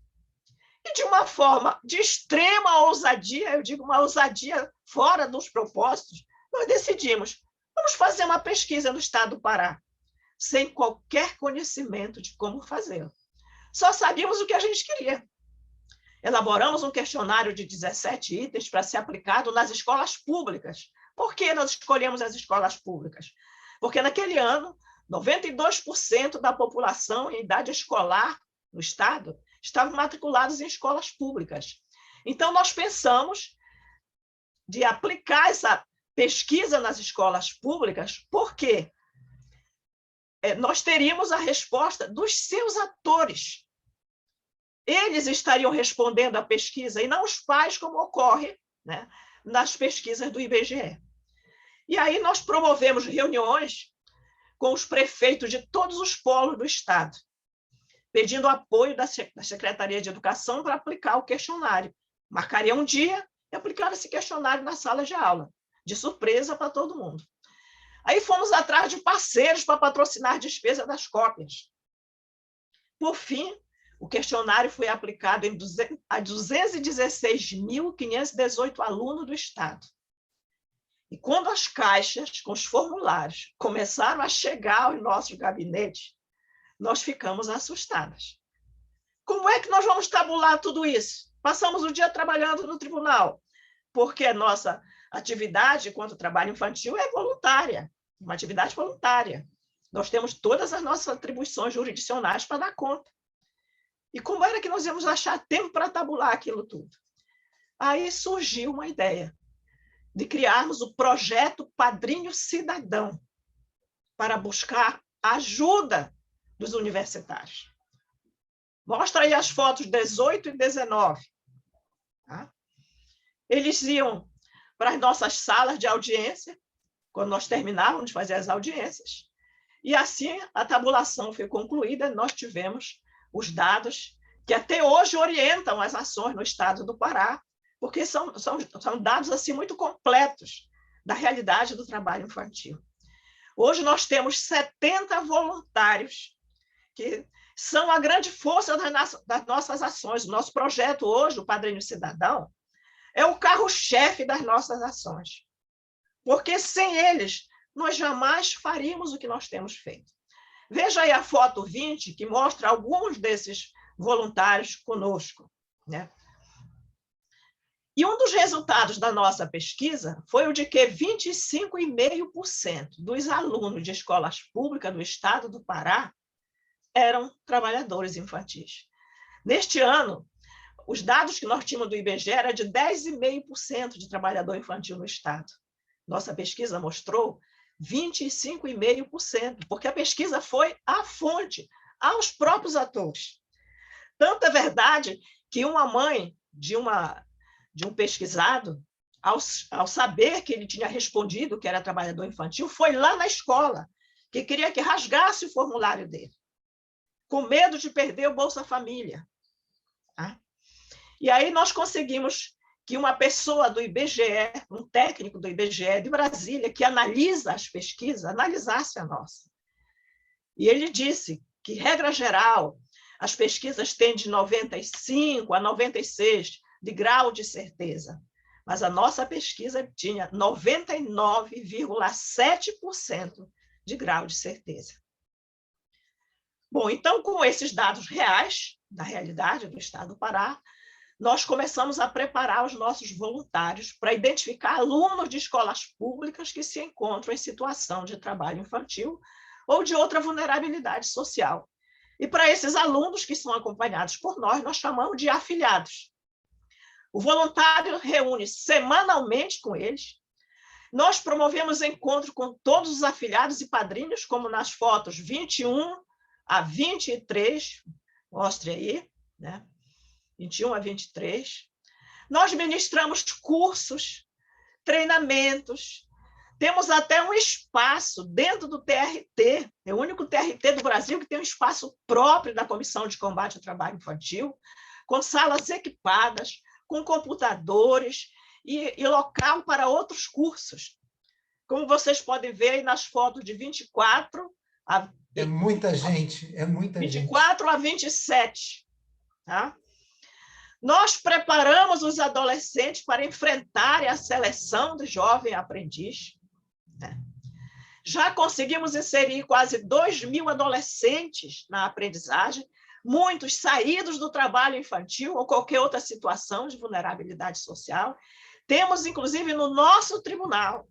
Speaker 3: E de uma forma de extrema ousadia, eu digo uma ousadia fora dos propósitos, nós decidimos, vamos fazer uma pesquisa no estado do Pará. sem qualquer conhecimento de como fazê-lo. Só sabíamos o que a gente queria. Elaboramos um questionário de 17 itens para ser aplicado nas escolas públicas. Por que nós escolhemos as escolas públicas? Porque naquele ano, 92% da população em idade escolar no estado estavam matriculados em escolas públicas. Então, nós pensamos de aplicar essa pesquisa nas escolas públicas, porque nós teríamos a resposta dos seus atores. Eles estariam respondendo à pesquisa, e não os pais, como ocorre, né, nas pesquisas do IBGE. E aí nós promovemos reuniões com os prefeitos de todos os polos do estado, pedindo apoio da Secretaria de Educação para aplicar o questionário. Marcaria um dia e aplicar esse questionário na sala de aula, de surpresa para todo mundo. Aí fomos atrás de parceiros para patrocinar a despesa das cópias. Por fim, o questionário foi aplicado a 216.518 alunos do estado. E quando as caixas com os formulários começaram a chegar ao nosso gabinete, nós ficamos assustadas. Como é que nós vamos tabular tudo isso? Passamos o dia trabalhando no tribunal, porque a nossa atividade quanto trabalho infantil é voluntária, uma atividade voluntária. Nós temos todas as nossas atribuições jurisdicionais para dar conta. E como era que nós íamos achar tempo para tabular aquilo tudo? Aí surgiu uma ideia de criarmos o projeto Padrinho Cidadão para buscar ajuda dos universitários. Mostra aí as fotos 18 e 19. Tá? Eles iam para as nossas salas de audiência, quando nós terminávamos de fazer as audiências, e assim a tabulação foi concluída, nós tivemos os dados que até hoje orientam as ações no estado do Pará, porque são dados assim, muito completos da realidade do trabalho infantil. Hoje nós temos 70 voluntários, que são a grande força das nossas ações. O nosso projeto hoje, o Padrinho Cidadão, é o carro-chefe das nossas ações, porque sem eles, nós jamais faríamos o que nós temos feito. Veja aí a foto 20, que mostra alguns desses voluntários conosco, né? E um dos resultados da nossa pesquisa foi o de que 25,5% dos alunos de escolas públicas do estado do Pará eram trabalhadores infantis. Neste ano, os dados que nós tínhamos do IBGE eram de 10,5% de trabalhador infantil no estado. Nossa pesquisa mostrou 25,5%, porque a pesquisa foi à fonte, aos próprios atores. Tanto é verdade que uma mãe de um pesquisado, ao saber que ele tinha respondido que era trabalhador infantil, foi lá na escola, que queria que rasgasse o formulário dele, com medo de perder o Bolsa Família. Tá? E aí nós conseguimos que uma pessoa do IBGE, um técnico do IBGE de Brasília, que analisa as pesquisas, analisasse a nossa. E ele disse que, regra geral, as pesquisas têm de 95 a 96 de grau de certeza, mas a nossa pesquisa tinha 99,7% de grau de certeza. Bom, então, com esses dados reais, da realidade do estado do Pará, nós começamos a preparar os nossos voluntários para identificar alunos de escolas públicas que se encontram em situação de trabalho infantil ou de outra vulnerabilidade social. E para esses alunos que são acompanhados por nós chamamos de afiliados. O voluntário reúne semanalmente com eles. Nós promovemos encontro com todos os afiliados e padrinhos, como nas fotos 21 a 23, mostre aí, né? 21 a 23. Nós ministramos cursos, treinamentos, temos até um espaço dentro do TRT, é o único TRT do Brasil que tem um espaço próprio da Comissão de Combate ao Trabalho Infantil, com salas equipadas, com computadores e local para outros cursos. Como vocês podem ver aí nas fotos de 24 a...
Speaker 1: É muita gente, é muita
Speaker 3: 24 gente. A 27. Tá? Nós preparamos os adolescentes para enfrentarem a seleção do jovem aprendiz. Né? Já conseguimos inserir quase 2.000 adolescentes na aprendizagem, muitos saídos do trabalho infantil ou qualquer outra situação de vulnerabilidade social. Temos, inclusive, no nosso tribunal,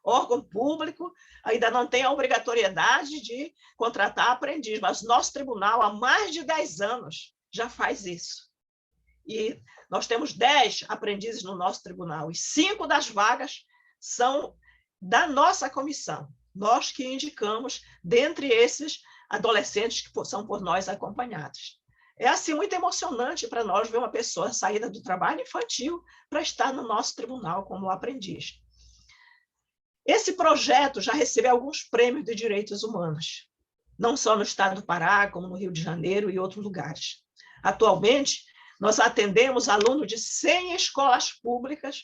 Speaker 3: órgão público, ainda não tem a obrigatoriedade de contratar aprendiz, mas nosso tribunal, há mais de 10 anos, já faz isso. E nós temos 10 aprendizes no nosso tribunal, e 5 das vagas são da nossa comissão, nós que indicamos, dentre esses adolescentes que são por nós acompanhados. É assim muito emocionante para nós ver uma pessoa saída do trabalho infantil para estar no nosso tribunal como aprendiz. Esse projeto já recebeu alguns prêmios de direitos humanos, não só no estado do Pará, como no Rio de Janeiro e outros lugares. Atualmente, nós atendemos alunos de 100 escolas públicas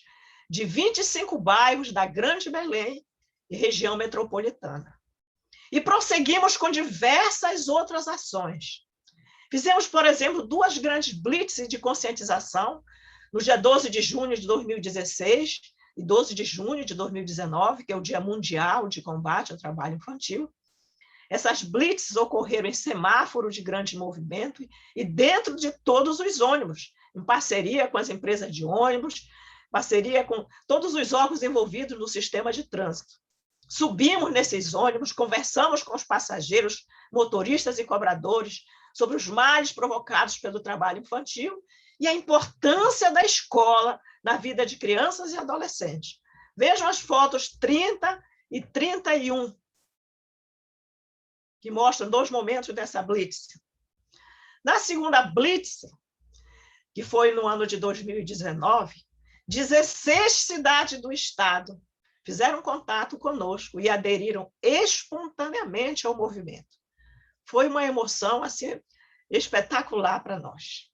Speaker 3: de 25 bairros da Grande Belém e região metropolitana. E prosseguimos com diversas outras ações. Fizemos, por exemplo, 2 grandes blitzes de conscientização, no dia 12 de junho de 2016 e 12 de junho de 2019, que é o Dia Mundial de Combate ao Trabalho Infantil. Essas blitzes ocorreram em semáforo de grande movimento e dentro de todos os ônibus, em parceria com as empresas de ônibus, parceria com todos os órgãos envolvidos no sistema de trânsito. Subimos nesses ônibus, conversamos com os passageiros, motoristas e cobradores sobre os males provocados pelo trabalho infantil e a importância da escola na vida de crianças e adolescentes. Vejam as fotos 30 e 31, que mostram 2 momentos dessa blitz. Na segunda blitz, que foi no ano de 2019, 16 cidades do estado fizeram contato conosco e aderiram espontaneamente ao movimento. Foi uma emoção assim, espetacular para nós.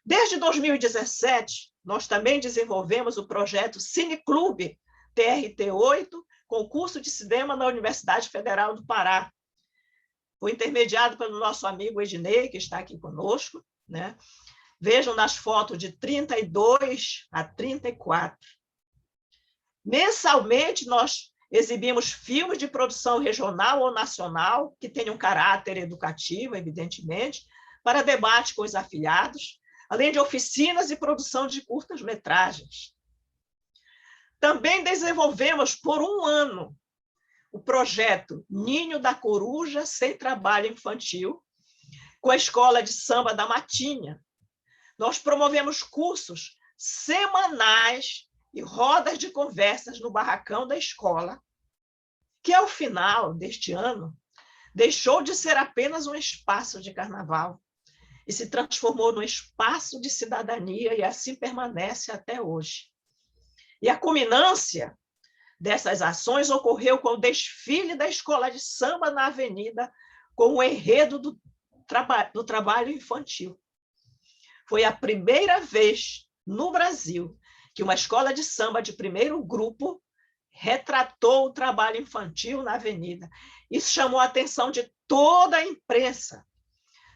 Speaker 3: Desde 2017, nós também desenvolvemos o projeto Cineclube TRT8, concurso de cinema na Universidade Federal do Pará. Foi intermediado pelo nosso amigo Ednei, que está aqui conosco, né? Vejam nas fotos de 32 a 34. Mensalmente, nós exibimos filmes de produção regional ou nacional, que tenham caráter educativo, evidentemente, para debate com os afiliados, além de oficinas e produção de curtas-metragens. Também desenvolvemos, por 1 ano, o projeto Ninho da Coruja Sem Trabalho Infantil, com a Escola de Samba da Matinha. Nós promovemos cursos semanais e rodas de conversas no barracão da escola, que, ao final deste ano, deixou de ser apenas um espaço de carnaval e se transformou num espaço de cidadania e assim permanece até hoje. E a culminância dessas ações ocorreu com o desfile da Escola de Samba na Avenida, com o enredo do trabalho infantil. Foi a primeira vez no Brasil que uma escola de samba de primeiro grupo retratou o trabalho infantil na Avenida. Isso chamou a atenção de toda a imprensa.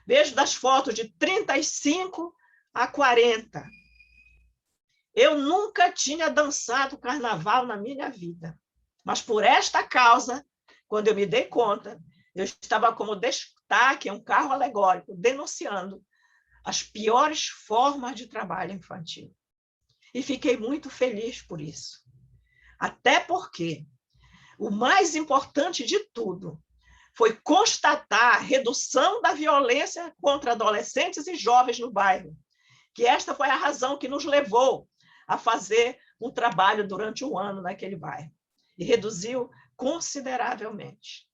Speaker 3: Vejo das fotos de 35 a 40. Eu nunca tinha dançado carnaval na minha vida, mas por esta causa, quando eu me dei conta, eu estava como destaque em um carro alegórico, denunciando as piores formas de trabalho infantil. E fiquei muito feliz por isso. Até porque o mais importante de tudo foi constatar a redução da violência contra adolescentes e jovens no bairro, que esta foi a razão que nos levou a fazer um trabalho durante 1 ano naquele bairro, e reduziu consideravelmente.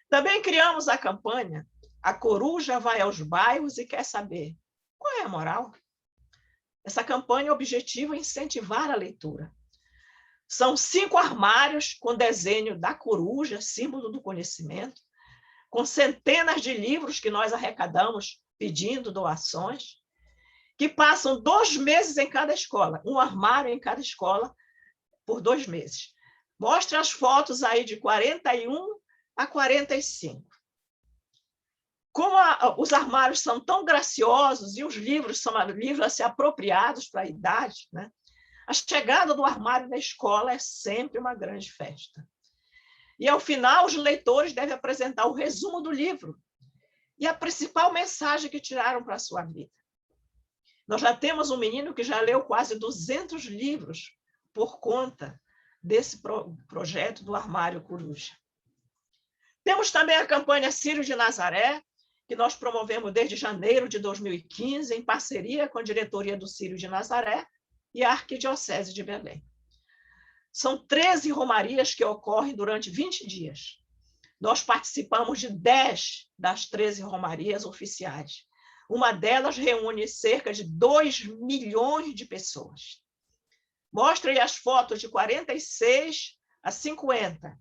Speaker 3: Também criamos a campanha A Coruja Vai aos Bairros e Quer Saber. Qual é a moral? Essa campanha, o objetivo é incentivar a leitura. São 5 armários com desenho da coruja, símbolo do conhecimento, com centenas de livros que nós arrecadamos pedindo doações, que passam 2 meses em cada escola, um armário em cada escola por 2 meses. Mostra as fotos aí de 41 a 45. Como os armários são tão graciosos e os livros são livros assim, apropriados para a idade, né? A chegada do armário na escola é sempre uma grande festa. E, ao final, os leitores devem apresentar o resumo do livro e a principal mensagem que tiraram para a sua vida. Nós já temos um menino que já leu quase 200 livros por conta desse projeto do Armário Coruja. Temos também a campanha Círio de Nazaré, que nós promovemos desde janeiro de 2015, em parceria com a diretoria do Círio de Nazaré e a Arquidiocese de Belém. São 13 romarias que ocorrem durante 20 dias. Nós participamos de 10 das 13 romarias oficiais. Uma delas reúne cerca de 2 milhões de pessoas. Mostra aí as fotos de 46 a 50.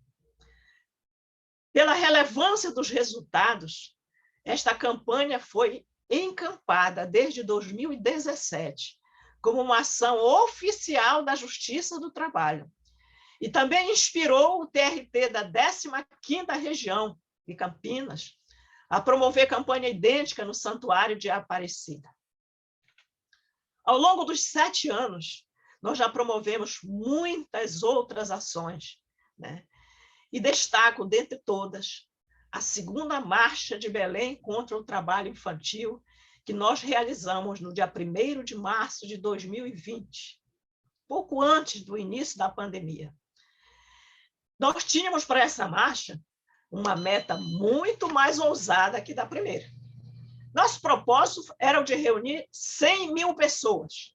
Speaker 3: Pela relevância dos resultados, esta campanha foi encampada desde 2017 como uma ação oficial da Justiça do Trabalho. E também inspirou o TRT da 15ª Região de Campinas a promover campanha idêntica no Santuário de Aparecida. Ao longo dos 7 anos, nós já promovemos muitas outras ações, né? E destaco, dentre todas, a segunda marcha de Belém contra o trabalho infantil, que nós realizamos no dia 1º de março de 2020, pouco antes do início da pandemia. Nós tínhamos para essa marcha uma meta muito mais ousada que da primeira. Nosso propósito era o de reunir 100 mil pessoas,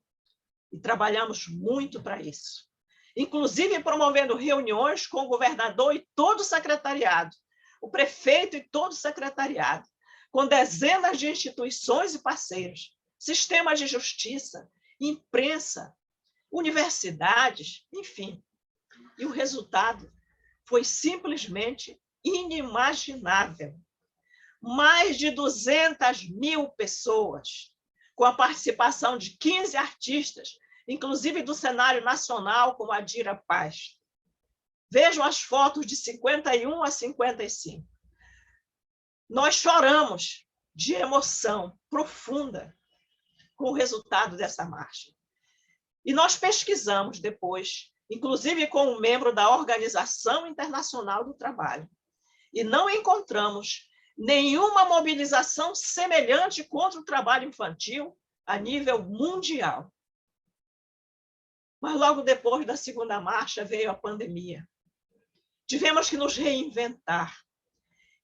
Speaker 3: e trabalhamos muito para isso, inclusive promovendo reuniões com o governador e todo o secretariado, o prefeito e todo o secretariado, com dezenas de instituições e parceiros, sistemas de justiça, imprensa, universidades, enfim. E o resultado foi simplesmente inimaginável. Mais de 200 mil pessoas, com a participação de 15 artistas, inclusive do cenário nacional, como a Dira Paz. Vejam as fotos de 51 a 55. Nós choramos de emoção profunda com o resultado dessa marcha. E nós pesquisamos depois, inclusive com um membro da Organização Internacional do Trabalho, e não encontramos nenhuma mobilização semelhante contra o trabalho infantil a nível mundial. Mas logo depois da segunda marcha veio a pandemia. Tivemos que nos reinventar.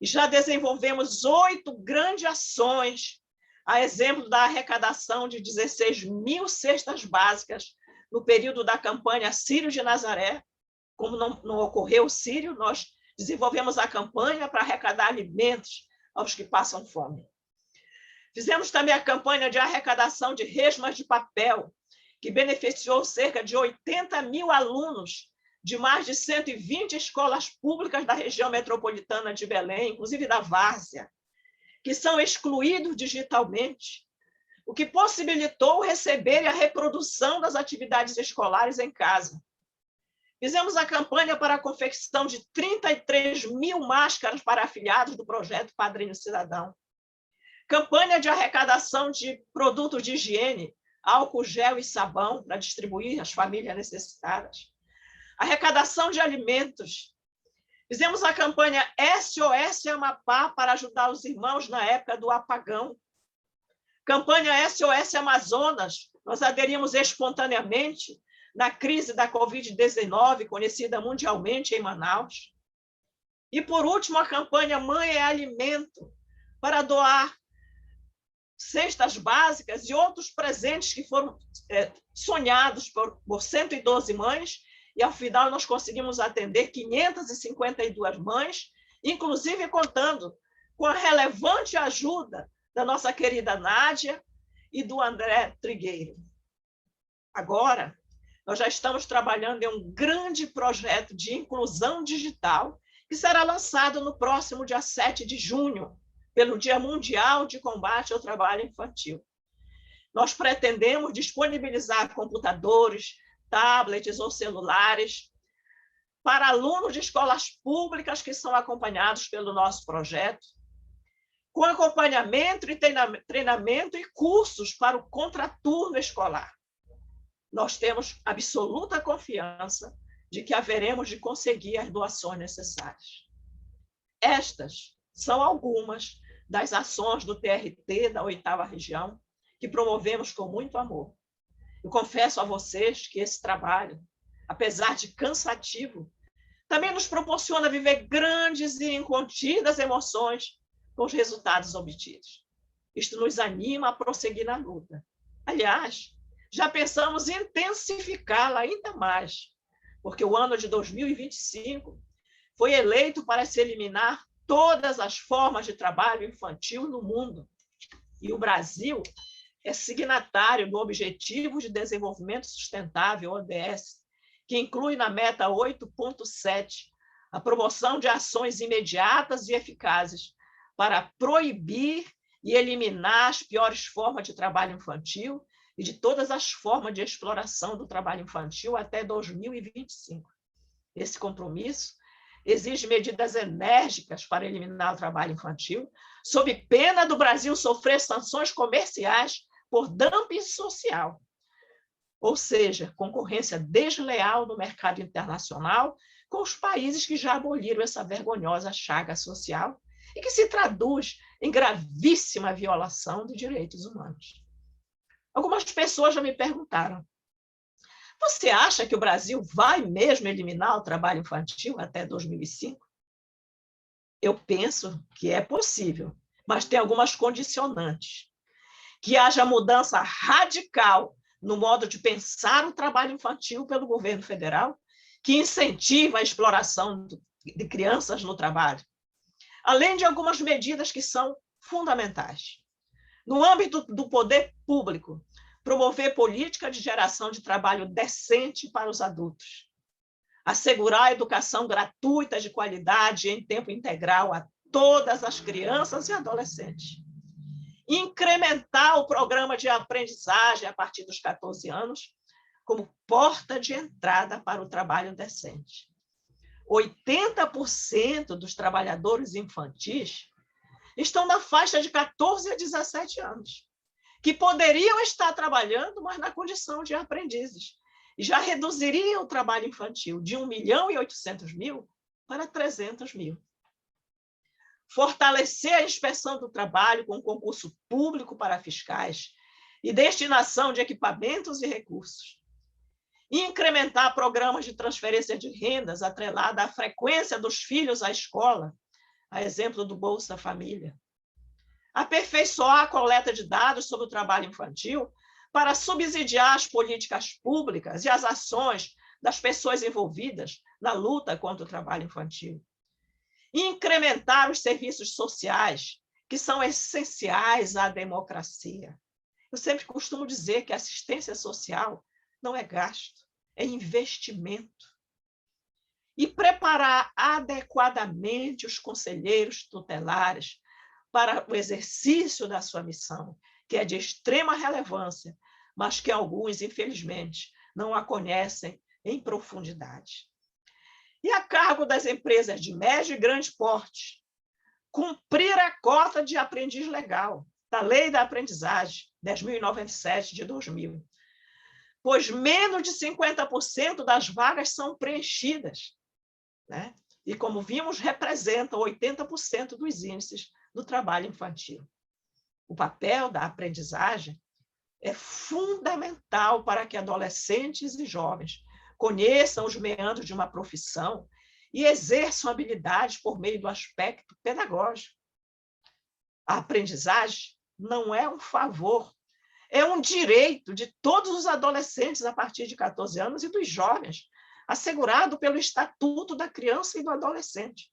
Speaker 3: E já desenvolvemos 8 grandes ações, a exemplo da arrecadação de 16 mil cestas básicas no período da campanha Círio de Nazaré. Como não ocorreu o Círio, nós desenvolvemos a campanha para arrecadar alimentos aos que passam fome. Fizemos também a campanha de arrecadação de resmas de papel, que beneficiou cerca de 80 mil alunos de mais de 120 escolas públicas da região metropolitana de Belém, inclusive da Várzea, que são excluídos digitalmente, o que possibilitou receber a reprodução das atividades escolares em casa. Fizemos a campanha para a confecção de 33 mil máscaras para afiliados do projeto Padrinho Cidadão. Campanha de arrecadação de produtos de higiene, álcool gel e sabão para distribuir às famílias necessitadas. Arrecadação de alimentos. Fizemos a campanha SOS Amapá para ajudar os irmãos na época do apagão. Campanha SOS Amazonas, nós aderimos espontaneamente na crise da Covid-19, conhecida mundialmente em Manaus. E, por último, a campanha Mãe é Alimento, para doar cestas básicas e outros presentes que foram sonhados por 112 mães, e, ao final, nós conseguimos atender 552 mães, inclusive contando com a relevante ajuda da nossa querida Nádia e do André Trigueiro. Agora, nós já estamos trabalhando em um grande projeto de inclusão digital que será lançado no próximo dia 7 de junho, pelo Dia Mundial de Combate ao Trabalho Infantil. Nós pretendemos disponibilizar computadores, tablets ou celulares para alunos de escolas públicas que são acompanhados pelo nosso projeto, com acompanhamento e treinamento e cursos para o contraturno escolar. Nós temos absoluta confiança de que haveremos de conseguir as doações necessárias. Estas são algumas das ações do TRT da 8ª Região que promovemos com muito amor. Eu confesso a vocês que esse trabalho, apesar de cansativo, também nos proporciona viver grandes e incontidas emoções com os resultados obtidos. Isto nos anima a prosseguir na luta. Aliás, já pensamos em intensificá-la ainda mais, porque o ano de 2025 foi eleito para se eliminar todas as formas de trabalho infantil no mundo. E o Brasil é signatário do Objetivo de Desenvolvimento Sustentável, ODS, que inclui na meta 8.7 a promoção de ações imediatas e eficazes para proibir e eliminar as piores formas de trabalho infantil e de todas as formas de exploração do trabalho infantil até 2025. Esse compromisso exige medidas enérgicas para eliminar o trabalho infantil, sob pena do Brasil sofrer sanções comerciais por dumping social, ou seja, concorrência desleal no mercado internacional com os países que já aboliram essa vergonhosa chaga social e que se traduz em gravíssima violação de direitos humanos. Algumas pessoas já me perguntaram: você acha que o Brasil vai mesmo eliminar o trabalho infantil até 2005? Eu penso que é possível, mas tem algumas condicionantes. Que haja mudança radical no modo de pensar o trabalho infantil pelo governo federal, que incentiva a exploração de crianças no trabalho, além de algumas medidas que são fundamentais. No âmbito do poder público, promover política de geração de trabalho decente para os adultos, assegurar a educação gratuita de qualidade em tempo integral a todas as crianças e adolescentes, incrementar o programa de aprendizagem a partir dos 14 anos como porta de entrada para o trabalho decente. 80% dos trabalhadores infantis estão na faixa de 14 a 17 anos, que poderiam estar trabalhando, mas na condição de aprendizes, e já reduziriam o trabalho infantil de 1.800.000 para 300.000. Fortalecer a inspeção do trabalho com concurso público para fiscais e destinação de equipamentos e recursos. E incrementar programas de transferência de rendas atrelada à frequência dos filhos à escola, a exemplo do Bolsa Família. Aperfeiçoar a coleta de dados sobre o trabalho infantil para subsidiar as políticas públicas e as ações das pessoas envolvidas na luta contra o trabalho infantil. E incrementar os serviços sociais, que são essenciais à democracia. Eu sempre costumo dizer que a assistência social não é gasto, é investimento. E preparar adequadamente os conselheiros tutelares para o exercício da sua missão, que é de extrema relevância, mas que alguns, infelizmente, não a conhecem em profundidade. E a cargo das empresas de médio e grande porte, cumprir a cota de aprendiz legal da Lei da Aprendizagem 10.097 de 2000, pois menos de 50% das vagas são preenchidas, né? E, como vimos, representam 80% dos índices do trabalho infantil. O papel da aprendizagem é fundamental para que adolescentes e jovens conheçam os meandros de uma profissão e exerçam habilidades por meio do aspecto pedagógico. A aprendizagem não é um favor, é um direito de todos os adolescentes a partir de 14 anos e dos jovens, assegurado pelo Estatuto da Criança e do Adolescente,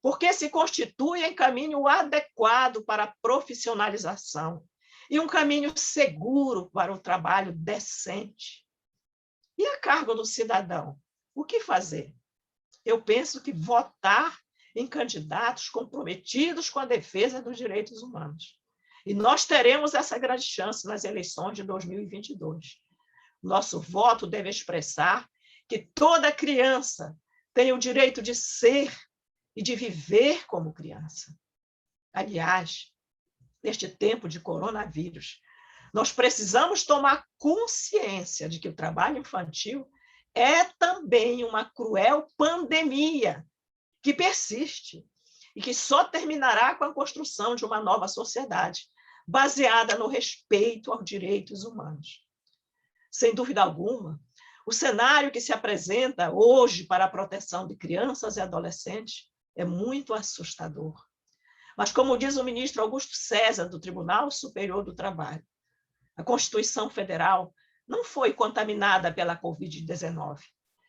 Speaker 3: porque se constitui em caminho adequado para a profissionalização e um caminho seguro para o trabalho decente. E a cargo do cidadão, o que fazer? Eu penso que votar em candidatos comprometidos com a defesa dos direitos humanos. E nós teremos essa grande chance nas eleições de 2022. Nosso voto deve expressar que toda criança tem o direito de ser e de viver como criança. Aliás, neste tempo de coronavírus, nós precisamos tomar consciência de que o trabalho infantil é também uma cruel pandemia que persiste e que só terminará com a construção de uma nova sociedade, baseada no respeito aos direitos humanos. Sem dúvida alguma, o cenário que se apresenta hoje para a proteção de crianças e adolescentes é muito assustador. Mas, como diz o ministro Augusto César, do Tribunal Superior do Trabalho, a Constituição Federal não foi contaminada pela Covid-19.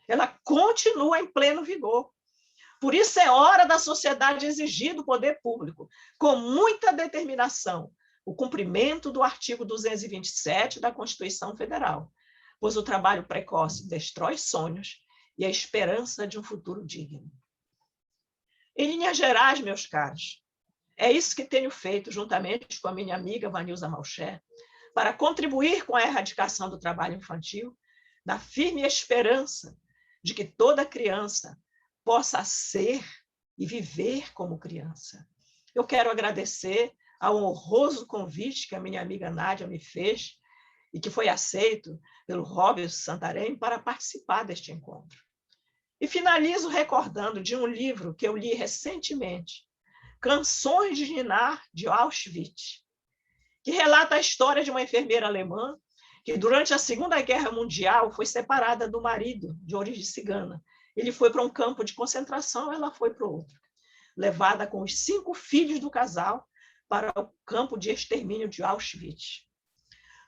Speaker 3: Ela continua em pleno vigor. Por isso é hora da sociedade exigir do poder público, com muita determinação, o cumprimento do artigo 227 da Constituição Federal, pois o trabalho precoce destrói sonhos e a esperança de um futuro digno. Em linhas gerais, meus caros, é isso que tenho feito juntamente com a minha amiga Vanilza Malcher, para contribuir com a erradicação do trabalho infantil, na firme esperança de que toda criança possa ser e viver como criança. Eu quero agradecer ao honroso convite que a minha amiga Nádia me fez e que foi aceito pelo Robson Santarém para participar deste encontro. E finalizo recordando de um livro que eu li recentemente, Canções de Ninar, de Auschwitz, que relata a história de uma enfermeira alemã que, durante a Segunda Guerra Mundial, foi separada do marido, de origem cigana. Ele foi para um campo de concentração, ela foi para o outro, levada com os 5 filhos do casal para o campo de extermínio de Auschwitz.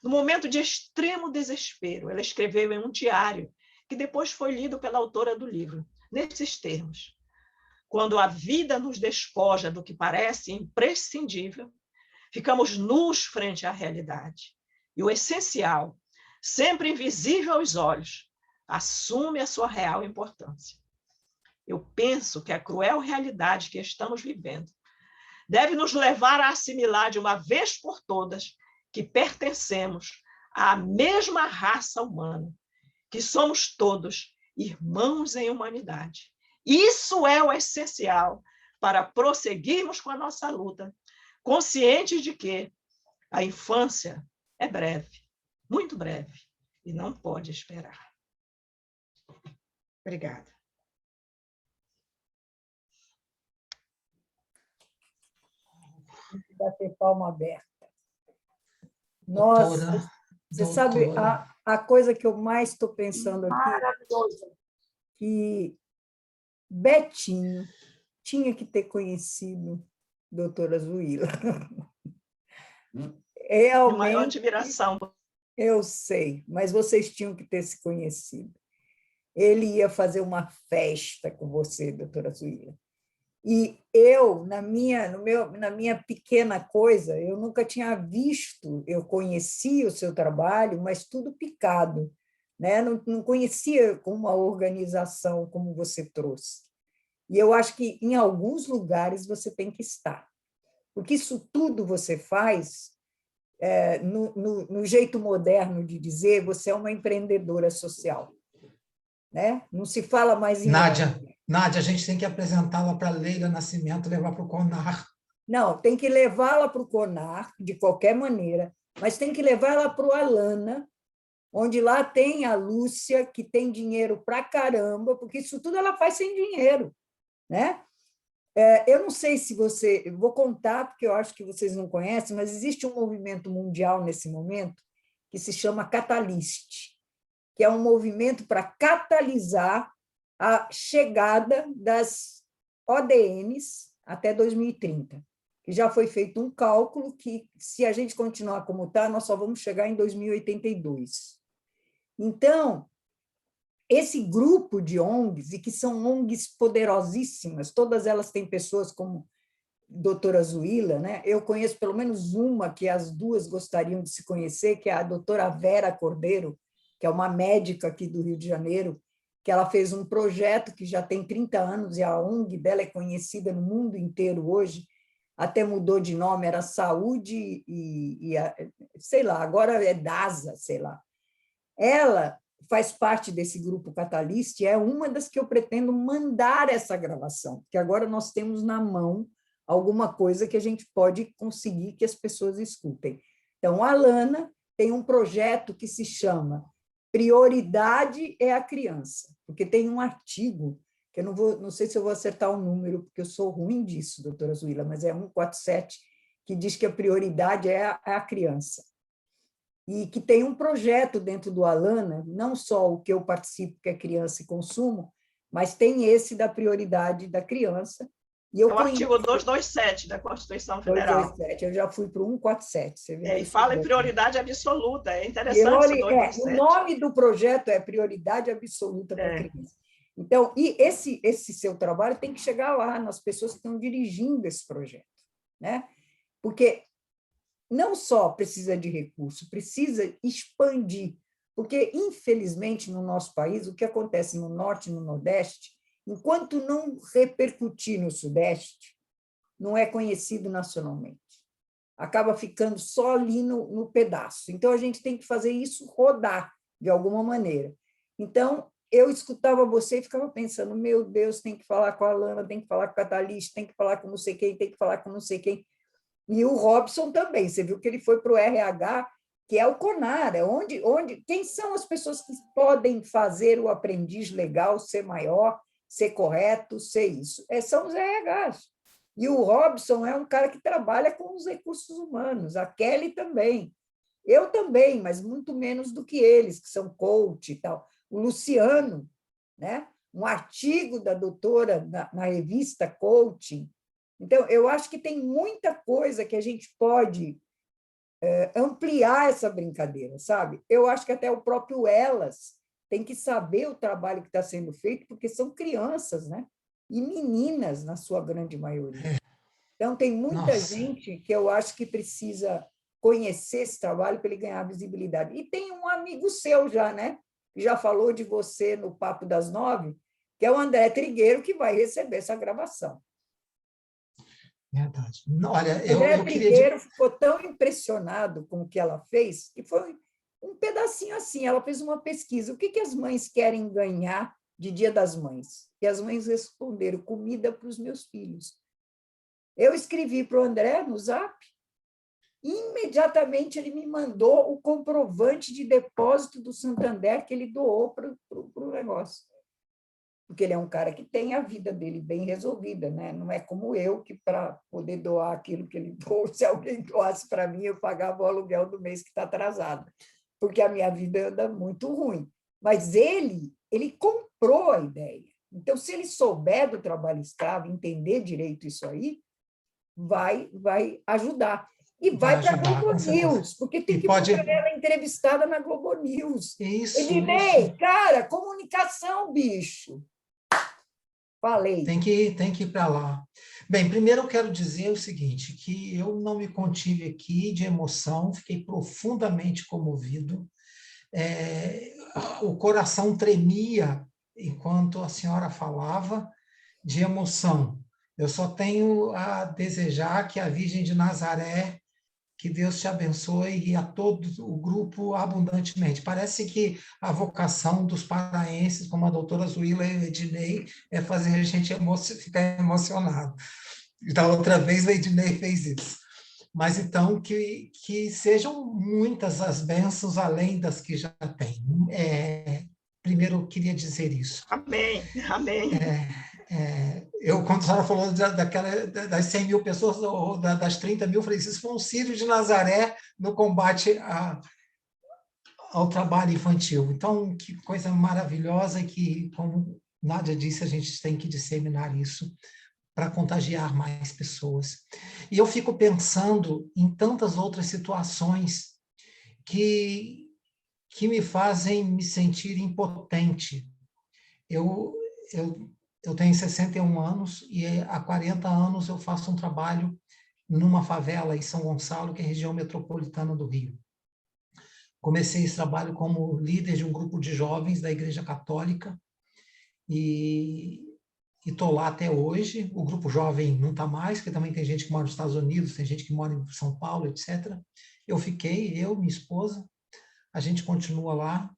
Speaker 3: No momento de extremo desespero, ela escreveu em um diário, que depois foi lido pela autora do livro, nesses termos: quando a vida nos despoja do que parece imprescindível, ficamos nus frente à realidade. E o essencial, sempre invisível aos olhos, assume a sua real importância. Eu penso que a cruel realidade que estamos vivendo deve nos levar a assimilar de uma vez por todas que pertencemos à mesma raça humana, que somos todos irmãos em humanidade. Isso é o essencial para prosseguirmos com a nossa luta, conscientes de que a infância é breve, muito breve, e não pode esperar. Obrigada.
Speaker 2: Bater palma aberta. Nossa, você sabe, a coisa que eu mais estou pensando aqui, maravilhoso, que Betinho tinha que ter conhecido doutora Zuila. Realmente,
Speaker 3: maior admiração.
Speaker 2: Eu sei, mas vocês tinham que ter se conhecido. Ele ia fazer uma festa com você, doutora Zuila. E eu, na minha pequena coisa, eu nunca tinha visto, eu conhecia o seu trabalho, mas tudo picado, né? Não conhecia uma organização como você trouxe. E eu acho que em alguns lugares você tem que estar, porque isso tudo você faz, no jeito moderno de dizer, você é uma empreendedora social. Né? Não se fala mais em...
Speaker 1: Nádia, a gente tem que apresentá-la para a Leila Nascimento, levar para o CONAR.
Speaker 2: Não, tem que levá-la para o CONAR, de qualquer maneira, mas tem que levá-la para o Alana, onde lá tem a Lúcia, que tem dinheiro para caramba, porque isso tudo ela faz sem dinheiro. Né? Eu não sei se você... Eu vou contar, porque eu acho que vocês não conhecem, mas existe um movimento mundial nesse momento que se chama Catalyst, que é um movimento para catalisar a chegada das ODMs até 2030, que já foi feito um cálculo que, se a gente continuar como está, nós só vamos chegar em 2082. Então, esse grupo de ONGs, e que são ONGs poderosíssimas, todas elas têm pessoas como doutora Zuila, né? Eu conheço pelo menos uma que as duas gostariam de se conhecer, que é a doutora Vera Cordeiro, que é uma médica aqui do Rio de Janeiro, que ela fez um projeto que já tem 30 anos, e a ONG dela é conhecida no mundo inteiro hoje, até mudou de nome, era Saúde sei lá, agora é DASA, sei lá. Ela faz parte desse grupo Catalyst e é uma das que eu pretendo mandar essa gravação, porque agora nós temos na mão alguma coisa que a gente pode conseguir que as pessoas escutem. Então, a Alana tem um projeto que se chama prioridade é a criança, porque tem um artigo, que eu não sei se eu vou acertar o número, porque eu sou ruim disso, doutora Zuila, mas é 147, que diz que a prioridade é a criança. E que tem um projeto dentro do Alana, não só o que eu participo, que é criança e consumo, mas tem esse da prioridade da criança. E eu
Speaker 3: é o artigo 227 da Constituição Federal.
Speaker 2: 227, eu já fui para o 147. Você vê
Speaker 3: E fala em prioridade absoluta, é interessante esse 227.
Speaker 2: O nome do projeto é Prioridade Absoluta para a Criança. Então, e esse seu trabalho tem que chegar lá, nas pessoas que estão dirigindo esse projeto, né? Porque não só precisa de recurso, precisa expandir, porque, infelizmente, no nosso país, o que acontece no Norte e no Nordeste, enquanto não repercutir no Sudeste, não é conhecido nacionalmente. Acaba ficando só ali no pedaço. Então, a gente tem que fazer isso rodar, de alguma maneira. Então, eu escutava você e ficava pensando, meu Deus, tem que falar com a Alana, tem que falar com a Thalys, tem que falar com não sei quem, tem que falar com não sei quem. E o Robson também, você viu que ele foi para o RH, que é o CONAR, quem são as pessoas que podem fazer o aprendiz legal ser maior, ser correto, ser isso? São os RHs. E o Robson é um cara que trabalha com os recursos humanos, a Kelly também. Eu também, mas muito menos do que eles, que são coach e tal. O Luciano, né? Um artigo da doutora na revista Coaching. Então, eu acho que tem muita coisa que a gente pode ampliar essa brincadeira, sabe? Eu acho que até o próprio Elas tem que saber o trabalho que está sendo feito, porque são crianças, né? E meninas, na sua grande maioria. Então, tem muita gente que eu acho que precisa conhecer esse trabalho para ele ganhar visibilidade. E tem um amigo seu já, né? Que já falou de você no Papo das 9, que é o André Trigueiro, que vai receber essa gravação.
Speaker 1: Verdade. Olha,
Speaker 2: André Trigueiro ficou tão impressionado com o que ela fez, que foi um pedacinho assim. Ela fez uma pesquisa. O que as mães querem ganhar de Dia das Mães? E as mães responderam: comida para os meus filhos. Eu escrevi para o André no Zap, e imediatamente ele me mandou o comprovante de depósito do Santander que ele doou para o negócio. Porque ele é um cara que tem a vida dele bem resolvida, né? Não é como eu, que para poder doar aquilo que ele doou, se alguém doasse para mim, eu pagava o aluguel do mês que está atrasado, porque a minha vida anda muito ruim. Mas ele comprou a ideia. Então, se ele souber do trabalho escravo, entender direito isso aí, vai ajudar. E vai para a Globo News, porque tem que botar ela entrevistada na Globo News. Ednei, cara, comunicação, bicho. Falei.
Speaker 1: Tem que ir para lá. Bem, primeiro eu quero dizer o seguinte, que eu não me contive aqui de emoção, fiquei profundamente comovido. O coração tremia enquanto a senhora falava de emoção. Eu só tenho a desejar que a Virgem de Nazaré, que Deus te abençoe e a todo o grupo abundantemente. Parece que a vocação dos paraenses, como a doutora Zuila e o Ednei, é fazer a gente ficar emocionado. Da outra vez o Ednei fez isso. Mas então que sejam muitas as bênçãos além das que já tem. Primeiro eu queria dizer isso.
Speaker 3: Amém, amém.
Speaker 1: Quando a senhora falou das 100 mil pessoas, ou das 30 mil, eu falei, isso foi um Círio de Nazaré no combate ao trabalho infantil. Então, que coisa maravilhosa que, como Nádia disse, a gente tem que disseminar isso para contagiar mais pessoas. E eu fico pensando em tantas outras situações que me fazem me sentir impotente. Eu tenho 61 anos e há 40 anos eu faço um trabalho numa favela em São Gonçalo, que é a região metropolitana do Rio. Comecei esse trabalho como líder de um grupo de jovens da Igreja Católica e estou lá até hoje. O grupo jovem não está mais, porque também tem gente que mora nos Estados Unidos, tem gente que mora em São Paulo, etc. Eu, minha esposa, a gente continua lá.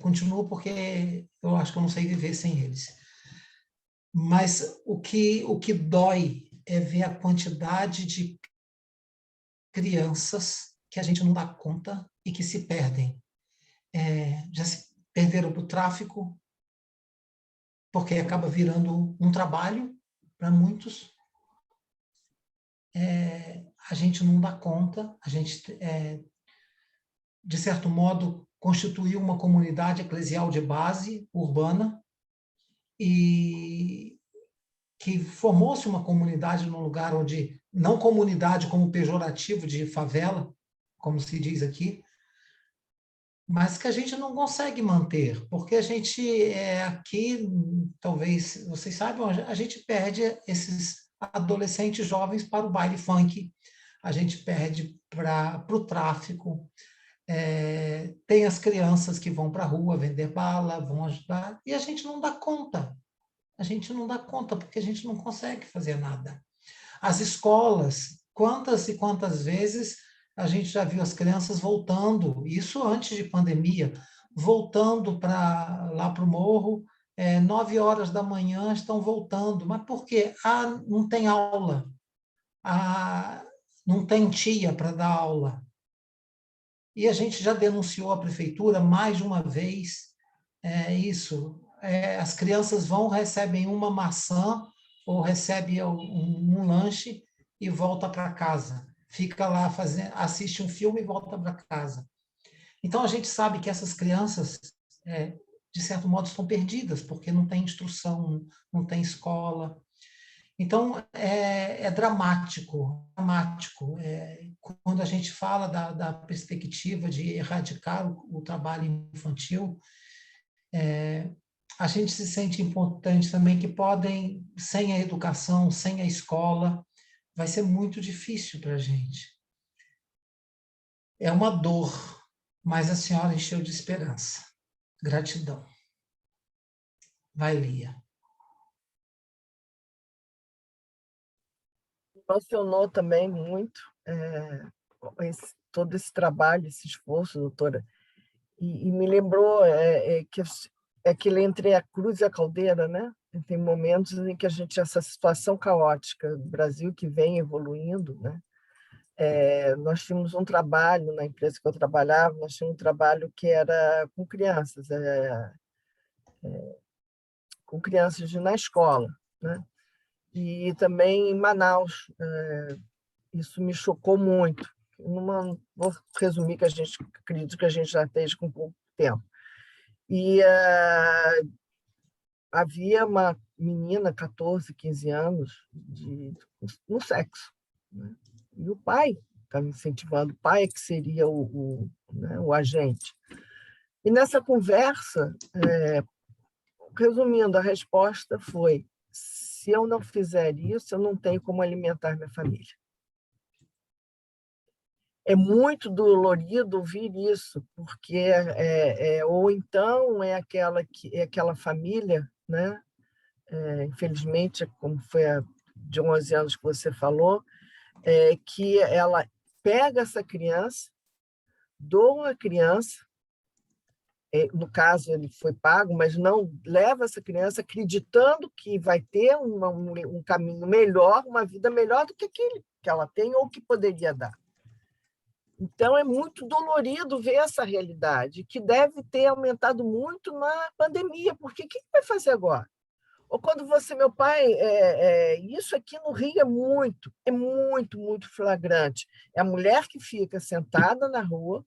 Speaker 1: Continua porque eu acho que eu não sei viver sem eles. Mas o que dói é ver a quantidade de crianças que a gente não dá conta e que se perdem. já se perderam para o tráfico, porque acaba virando um trabalho para muitos. A gente não dá conta, a gente, de certo modo, constituiu uma comunidade eclesial de base urbana e que formou-se uma comunidade num lugar onde, não comunidade como pejorativo de favela, como se diz aqui, mas que a gente não consegue manter, porque a gente aqui, talvez vocês saibam, a gente perde esses adolescentes jovens para o baile funk, a gente perde para o tráfico, tem as crianças que vão para a rua vender bala, vão ajudar, e a gente não dá conta. A gente não dá conta, porque a gente não consegue fazer nada. As escolas, quantas e quantas vezes a gente já viu as crianças voltando, isso antes de pandemia, voltando lá para o morro, 9 horas da manhã estão voltando. Mas por quê? Não tem aula. Não tem tia para dar aula. E a gente já denunciou à prefeitura mais de uma vez isso. As crianças vão, recebem uma maçã ou recebem um lanche e volta para casa. Fica lá, assiste um filme e volta para casa. Então, a gente sabe que essas crianças, de certo modo, estão perdidas, porque não tem instrução, não tem escola. Então, é dramático, dramático. Quando a gente fala da perspectiva de erradicar o trabalho infantil, a gente se sente importante também que podem, sem a educação, sem a escola, vai ser muito difícil para a gente. É uma dor, mas a senhora encheu de esperança. Gratidão. Vai, Lia.
Speaker 4: Emocionou também muito todo esse trabalho, esse esforço, doutora. E me lembrou que aquele entre a cruz e a caldeira, né? Tem momentos em que a gente, essa situação caótica do Brasil que vem evoluindo, né? Nós tínhamos um trabalho na empresa que eu trabalhava, nós tínhamos um trabalho que era com crianças, na escola, né? E também em Manaus, isso me chocou muito. Vou resumir, que acredito que a gente já esteja com pouco tempo. E havia uma menina, 14, 15 anos, no sexo, né? E o pai estava incentivando, o pai que seria o agente. E nessa conversa, resumindo, a resposta foi: se eu não fizer isso, eu não tenho como alimentar minha família. É muito dolorido ouvir isso, porque ou então é aquela família, né? Infelizmente, como foi de 11 anos que você falou, que ela pega essa criança, doa a criança, no caso ele foi pago, mas não leva essa criança acreditando que vai ter um caminho melhor, uma vida melhor do que aquele que ela tem ou que poderia dar. Então, é muito dolorido ver essa realidade, que deve ter aumentado muito na pandemia, porque o que vai fazer agora? Ou quando meu pai, isso aqui no Rio é muito, muito flagrante. É a mulher que fica sentada na rua,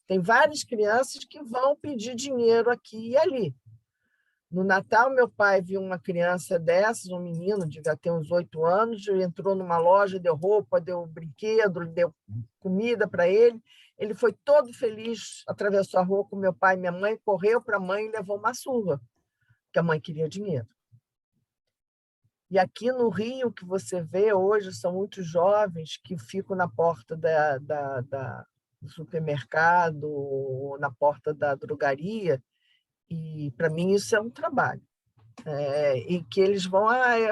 Speaker 4: tem várias crianças que vão pedir dinheiro aqui e ali. No Natal, meu pai viu uma criança dessas, um menino, devia ter uns 8 anos, entrou numa loja, deu roupa, deu brinquedo, deu comida para ele. Ele foi todo feliz, atravessou a rua com meu pai e minha mãe, correu para a mãe e levou uma surra, porque a mãe queria dinheiro. E aqui no Rio, que você vê hoje, são muitos jovens que ficam na porta do supermercado, na porta da drogaria, e, para mim, isso é um trabalho. E que eles vão,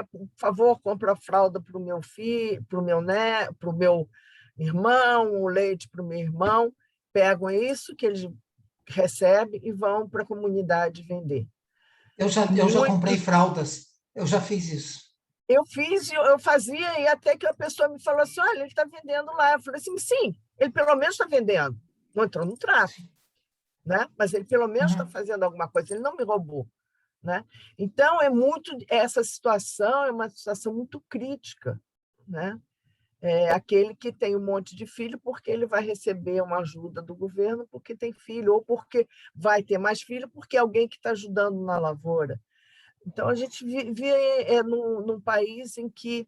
Speaker 4: por favor, compra a fralda para o meu filho, para o meu irmão, o leite para o meu irmão, pegam isso que eles recebem e vão para a comunidade vender.
Speaker 1: Eu já comprei fraldas, eu já fiz isso.
Speaker 4: Eu fazia, e até que a pessoa me falou assim: olha, ele está vendendo lá. Eu falei assim: sim, ele pelo menos está vendendo, não entrou no tráfico. né? Mas ele pelo menos está fazendo alguma coisa, ele não me roubou, né? Então, essa situação é uma situação muito crítica, né? É aquele que tem um monte de filho porque ele vai receber uma ajuda do governo porque tem filho, ou porque vai ter mais filho porque é alguém que está ajudando na lavoura. Então, a gente vive num país em que,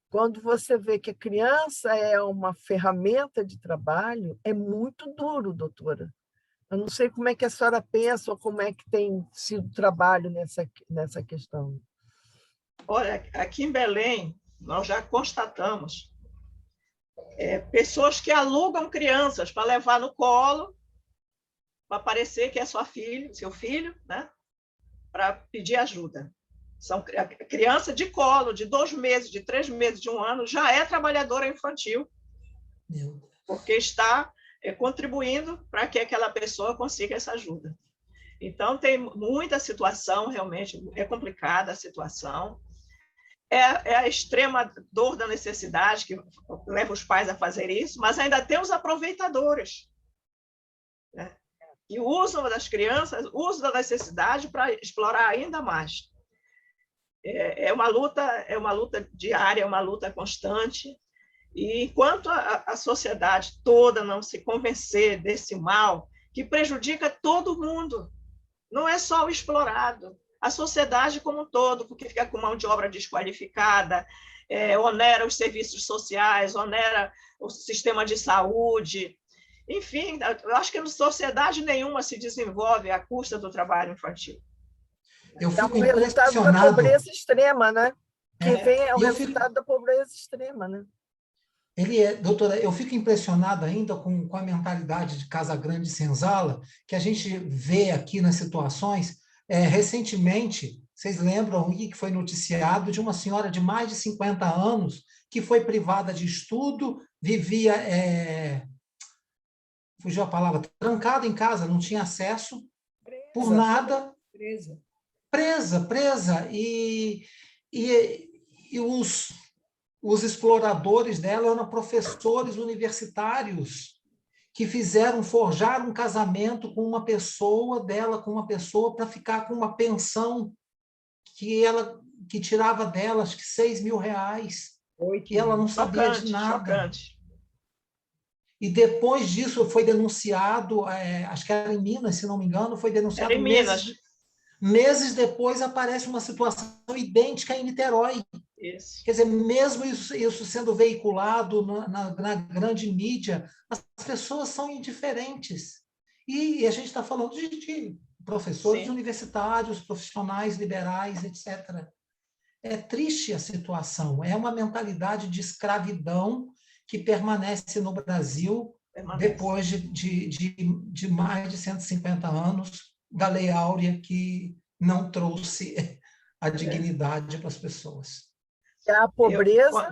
Speaker 4: quando você vê que a criança é uma ferramenta de trabalho, é muito duro, doutora. Eu não sei como é que a senhora pensa ou como é que tem sido o trabalho nessa questão.
Speaker 3: Olha, aqui em Belém, nós já constatamos pessoas que alugam crianças para levar no colo, para parecer que é seu filho, né? Para pedir ajuda. São criança de colo, de 2 meses, de 3 meses, de 1 ano, já é trabalhadora infantil, porque está contribuindo para que aquela pessoa consiga essa ajuda. Então, tem muita situação, realmente, é complicada a situação. É a extrema dor da necessidade que leva os pais a fazer isso, mas ainda tem os aproveitadores, né? E usam das crianças, usam da necessidade para explorar ainda mais. É uma luta diária, é uma luta constante. E enquanto a sociedade toda não se convencer desse mal, que prejudica todo mundo, não é só o explorado, a sociedade como um todo, porque fica com mão de obra desqualificada, onera os serviços sociais, onera o sistema de saúde. Enfim, eu acho que sociedade nenhuma se desenvolve à custa do trabalho infantil.
Speaker 1: Eu fico
Speaker 4: o resultado da pobreza extrema, né? É o resultado da pobreza extrema, né?
Speaker 1: Doutora, eu fico impressionado ainda com a mentalidade de Casa Grande e Senzala, que a gente vê aqui nas situações. Recentemente, vocês lembram que foi noticiado de uma senhora de mais de 50 anos que foi privada de estudo, vivia, fugiu a palavra, trancada em casa, não tinha acesso, por nada. Presa. E os exploradores dela eram professores universitários que forjaram um casamento com uma pessoa para ficar com uma pensão que tirava dela, acho que R$6.000, e ela não sabia de nada.
Speaker 3: Chocante.
Speaker 1: E depois disso foi denunciado, acho que era em Minas, se não me engano, foi denunciado
Speaker 3: em Minas.
Speaker 1: Meses depois aparece uma situação idêntica em Niterói.
Speaker 3: Isso.
Speaker 1: Quer dizer, mesmo isso sendo veiculado na grande mídia, as pessoas são indiferentes. E a gente está falando de professores
Speaker 3: Sim.
Speaker 1: universitários, profissionais liberais, etc. É triste a situação. É uma mentalidade de escravidão que permanece no Brasil depois de mais de 150 anos da Lei Áurea, que não trouxe a dignidade para as pessoas.
Speaker 4: A pobreza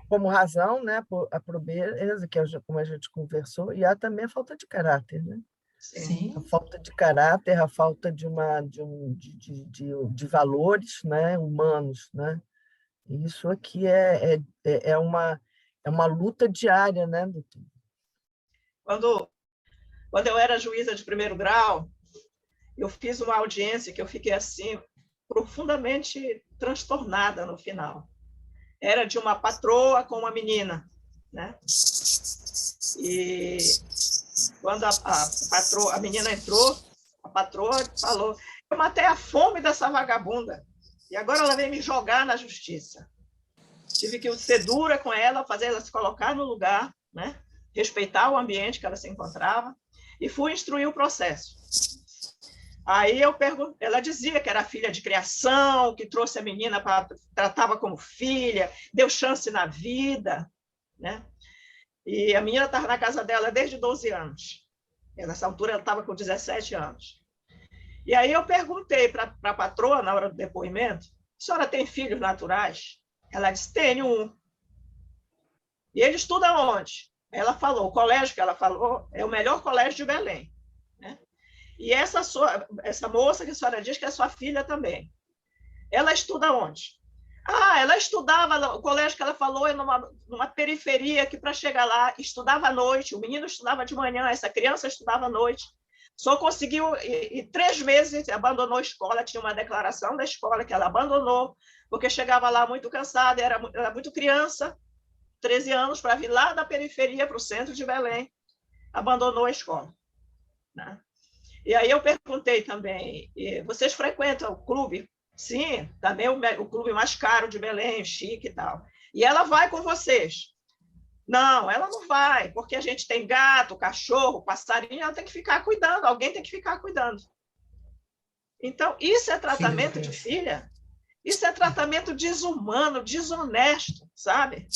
Speaker 4: como razão, né? A pobreza, como a gente conversou, e há também a falta de caráter, né?
Speaker 1: Sim.
Speaker 4: A falta de caráter, a falta de valores, né? Humanos, né? E isso aqui é uma luta diária, né, doutor?
Speaker 3: Quando eu era juíza de 1º grau, eu fiz uma audiência que eu fiquei assim profundamente transtornada no final. Era de uma patroa com uma menina, né? E quando a menina entrou, a patroa falou: eu matei a fome dessa vagabunda e agora ela vem me jogar na justiça. Tive que ser dura com ela, fazer ela se colocar no lugar, né? Respeitar o ambiente que ela se encontrava, e fui instruir o processo. Aí ela dizia que era filha de criação, que trouxe a menina, tratava como filha, deu chance na vida, né? E a menina estava na casa dela desde 12 anos. E nessa altura ela estava com 17 anos. E aí eu perguntei para a patroa, na hora do depoimento: a senhora tem filhos naturais? Ela disse: tenho um. E ele estuda onde? Ela falou: o colégio que ela falou é o melhor colégio de Belém, né? E essa moça que a senhora diz que é sua filha também, ela estuda onde? Ela estudava, o colégio que ela falou é numa periferia que, para chegar lá, estudava à noite, o menino estudava de manhã, essa criança estudava à noite. Só conseguiu, e 3 meses, abandonou a escola, tinha uma declaração da escola que ela abandonou, porque chegava lá muito cansada, era muito criança, 13 anos, para vir lá da periferia para o centro de Belém, abandonou a escola. Né? E aí eu perguntei também, vocês frequentam o clube? Sim, também o clube mais caro de Belém, chique e tal. E ela vai com vocês? Não, ela não vai, porque a gente tem gato, cachorro, passarinho, ela tem que ficar cuidando, alguém tem que ficar cuidando. Então, isso é tratamento de filha? Isso é tratamento desumano, desonesto, sabe?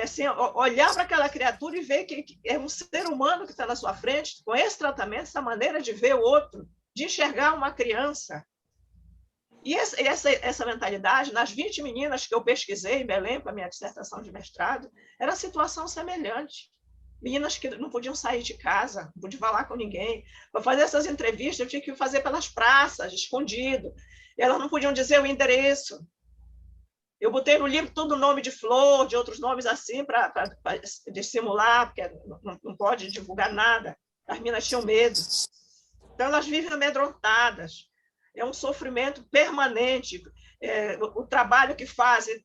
Speaker 3: Assim, olhar para aquela criatura e ver que é um ser humano que está na sua frente, com esse tratamento, essa maneira de ver o outro, de enxergar uma criança. E essa mentalidade, nas 20 meninas que eu pesquisei em Belém para a minha dissertação de mestrado, era situação semelhante. Meninas que não podiam sair de casa, não podiam falar com ninguém. Para fazer essas entrevistas, eu tinha que fazer pelas praças, escondido. Elas não podiam dizer o endereço. Eu botei no livro todo o nome de flor, de outros nomes assim, para dissimular, porque não pode divulgar nada. As meninas tinham medo. Então, elas vivem amedrontadas. É um sofrimento permanente. O trabalho que fazem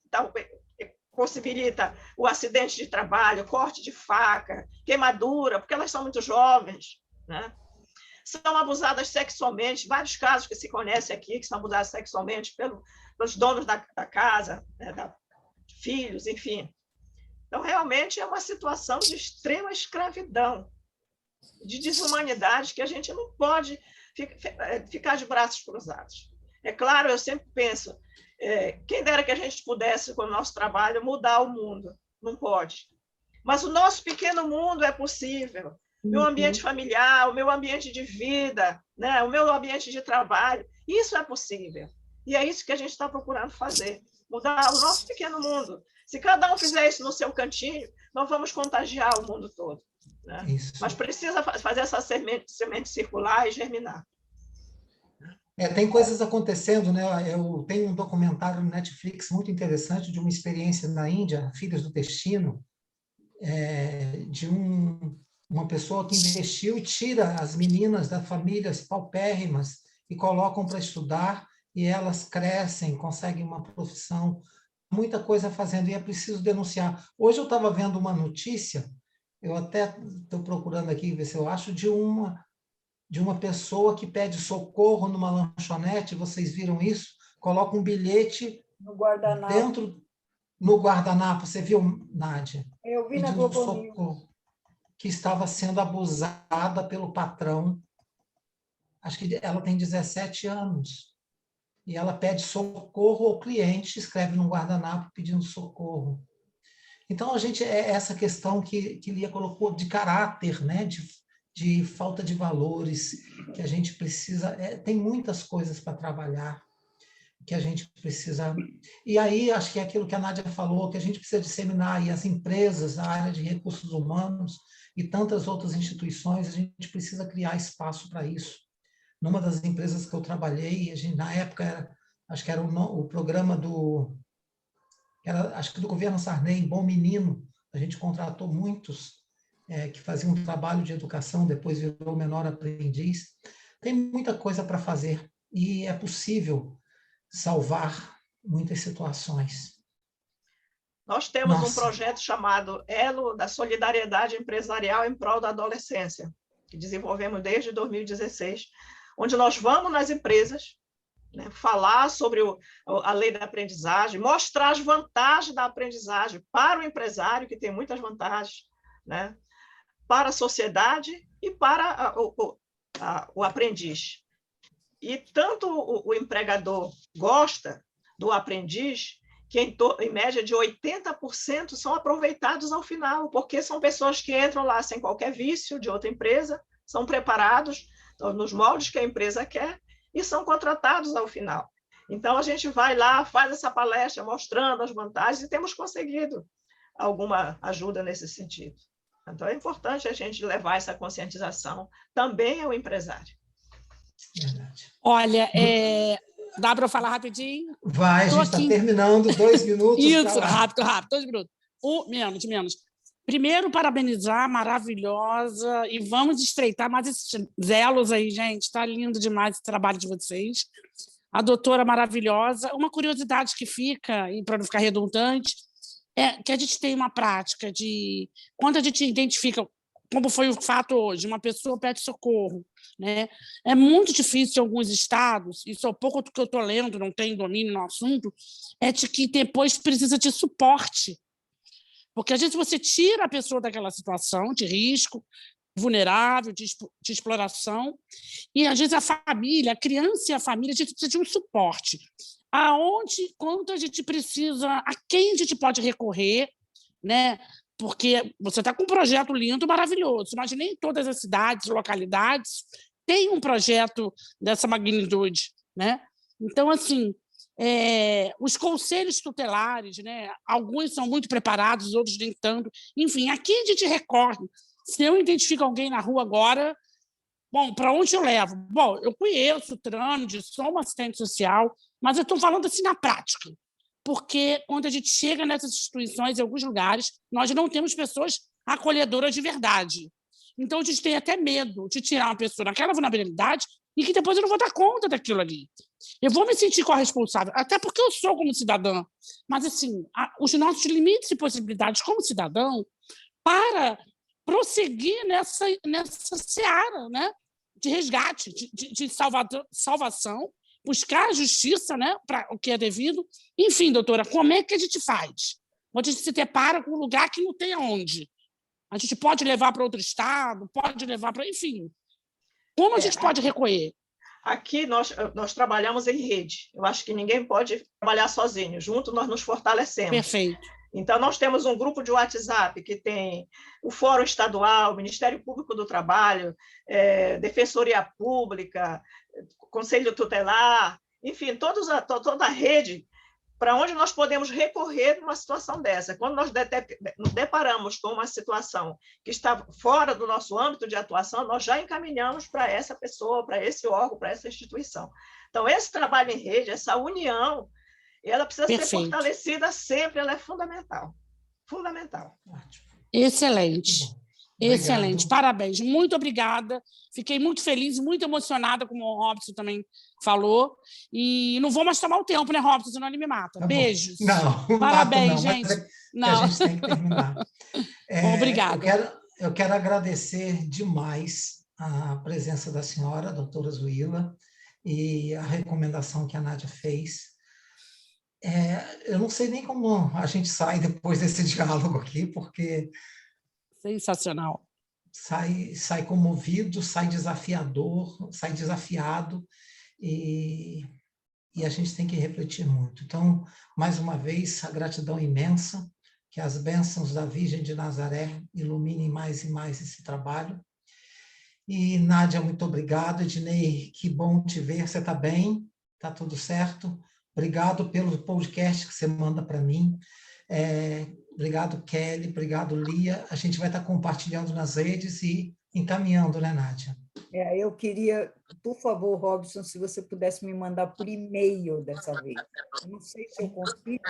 Speaker 3: possibilita o acidente de trabalho, corte de faca, queimadura, porque elas são muito jovens, né? São abusadas sexualmente, vários casos que se conhece aqui, que são abusadas sexualmente pelos donos da casa, né, filhos, enfim. Então, realmente, é uma situação de extrema escravidão, de desumanidade, que a gente não pode ficar de braços cruzados. É claro, eu sempre penso, quem dera que a gente pudesse, com o nosso trabalho, mudar o mundo. Não pode. Mas o nosso pequeno mundo é possível. Meu ambiente familiar, o meu ambiente de vida, né? O meu ambiente de trabalho, isso é possível. E é isso que a gente está procurando fazer, mudar o nosso pequeno mundo. Se cada um fizer isso no seu cantinho, nós vamos contagiar o mundo todo. Né? Mas precisa fazer essa semente circular e germinar.
Speaker 1: Tem coisas acontecendo, né? Eu tenho um documentário no Netflix muito interessante de uma experiência na Índia, Filhos do Destino, de uma pessoa que investiu e tira as meninas das famílias paupérrimas e colocam para estudar, e elas crescem, conseguem uma profissão, muita coisa fazendo, e é preciso denunciar. Hoje eu estava vendo uma notícia, eu até estou procurando aqui ver se eu acho, de uma pessoa que pede socorro numa lanchonete, vocês viram isso? Coloca um bilhete
Speaker 2: no guardanapo.
Speaker 1: Dentro, no guardanapo, você viu, Nádia?
Speaker 2: Eu vi na Globo
Speaker 1: socorro, que estava sendo abusada pelo patrão. Acho que ela tem 17 anos. E ela pede socorro ao cliente, escreve no guardanapo pedindo socorro. Então, a gente, essa questão que Lia colocou de caráter, né? de falta de valores, que a gente precisa... tem muitas coisas para trabalhar, que a gente precisa... E aí, acho que é aquilo que a Nádia falou, que a gente precisa disseminar, e as empresas, a área de recursos humanos e tantas outras instituições, a gente precisa criar espaço para isso. Numa das empresas que eu trabalhei, a gente, na época, acho que era o programa acho que do governo Sarney, Bom Menino, a gente contratou muitos que faziam um trabalho de educação, depois virou menor aprendiz. Tem muita coisa para fazer, e é possível salvar muitas situações.
Speaker 3: Nós temos um projeto chamado Elo da Solidariedade Empresarial em Prol da Adolescência, que desenvolvemos desde 2016, onde nós vamos nas empresas, né, falar sobre a lei da aprendizagem, mostrar as vantagens da aprendizagem para o empresário, que tem muitas vantagens, né, para a sociedade e para o aprendiz. E tanto o empregador gosta do aprendiz, que em média de 80% são aproveitados ao final, porque são pessoas que entram lá sem qualquer vício de outra empresa, são preparados nos moldes que a empresa quer e são contratados ao final. Então, a gente vai lá, faz essa palestra mostrando as vantagens e temos conseguido alguma ajuda nesse sentido. Então, é importante a gente levar essa conscientização também ao empresário.
Speaker 5: Olha, Dá para eu falar rapidinho?
Speaker 1: Vai, a
Speaker 5: Tô
Speaker 1: gente está
Speaker 5: aqui.
Speaker 1: terminando, 2 minutos.
Speaker 5: Isso,
Speaker 1: pra lá.
Speaker 5: rápido, 2 minutos. Menos. Primeiro, parabenizar, maravilhosa, e vamos estreitar mais esses elos aí, gente. Está lindo demais esse trabalho de vocês. A doutora maravilhosa. Uma curiosidade que fica, e para não ficar redundante, é que a gente tem uma prática de, quando a gente identifica, como foi o fato hoje, uma pessoa pede socorro, né? É muito difícil em alguns estados, isso é o pouco que eu estou lendo, não tenho domínio no assunto, é de que depois precisa de suporte. Porque, às vezes, você tira a pessoa daquela situação de risco, vulnerável, de exploração, e, às vezes, a família, a criança e a família, a gente precisa de um suporte. Quanto a gente precisa, a quem a gente pode recorrer, né? Porque você está com um projeto lindo, maravilhoso, mas nem todas as cidades, localidades, têm um projeto dessa magnitude, né? Então, assim, os conselhos tutelares, né? Alguns são muito preparados, outros nem tanto. Enfim, aqui a gente recorre. Se eu identifico alguém na rua agora, bom, para onde eu levo? Bom, eu conheço o trâmite, sou uma assistente social, mas eu estou falando assim na prática, porque quando a gente chega nessas instituições, em alguns lugares, nós não temos pessoas acolhedoras de verdade. Então, a gente tem até medo de tirar uma pessoa naquela vulnerabilidade e que depois eu não vou dar conta daquilo ali. Eu vou me sentir corresponsável, até porque eu sou como cidadã, mas, assim, os nossos limites e possibilidades como cidadão para prosseguir nessa seara, né, de resgate, de salvação, buscar a justiça, né, para o que é devido. Enfim, doutora, como é que a gente faz? Quando a gente se depara com um lugar que não tem aonde? A gente pode levar para outro estado, pode levar para... Enfim, como a gente pode recolher?
Speaker 3: Aqui nós trabalhamos em rede. Eu acho que ninguém pode trabalhar sozinho. Junto nós nos fortalecemos.
Speaker 5: Perfeito.
Speaker 3: Então, nós temos um grupo de WhatsApp que tem o Fórum Estadual, o Ministério Público do Trabalho, Defensoria Pública, Conselho Tutelar, enfim, toda a rede para onde nós podemos recorrer numa situação dessa. Quando nós nos deparamos com uma situação que está fora do nosso âmbito de atuação, nós já encaminhamos para essa pessoa, para esse órgão, para essa instituição. Então, esse trabalho em rede, essa união, ela precisa ser fortalecida sempre, ela é fundamental. Fundamental.
Speaker 5: Excelente.
Speaker 1: Obrigado.
Speaker 5: Excelente, parabéns, muito obrigada. Fiquei muito feliz, muito emocionada, como o Robson também falou. E não vou mais tomar o tempo, né, Robson? Senão ele me mata.
Speaker 1: Tá
Speaker 5: Beijos.
Speaker 1: não,
Speaker 5: parabéns,
Speaker 1: não,
Speaker 5: gente.
Speaker 1: a gente tem que terminar.
Speaker 5: Obrigada.
Speaker 1: Eu quero agradecer demais a presença da senhora, a doutora Zuila, e a recomendação que a Nádia fez. Eu não sei nem como a gente sai depois desse diálogo aqui, porque...
Speaker 5: Sensacional.
Speaker 1: Sai comovido, sai desafiador, sai desafiado, e a gente tem que refletir muito. Então, mais uma vez, a gratidão imensa, que as bênçãos da Virgem de Nazaré iluminem mais e mais esse trabalho. E, Nádia, muito obrigado. Ednei, que bom te ver, você está bem? Está tudo certo? Obrigado pelo podcast que você manda para mim. Obrigado, Kelly, obrigado, Lia. A gente vai estar compartilhando nas redes e encaminhando, né, Nádia?
Speaker 2: Eu queria, por favor, Robson, se você pudesse me mandar por e-mail dessa vez. Eu não sei se eu consigo,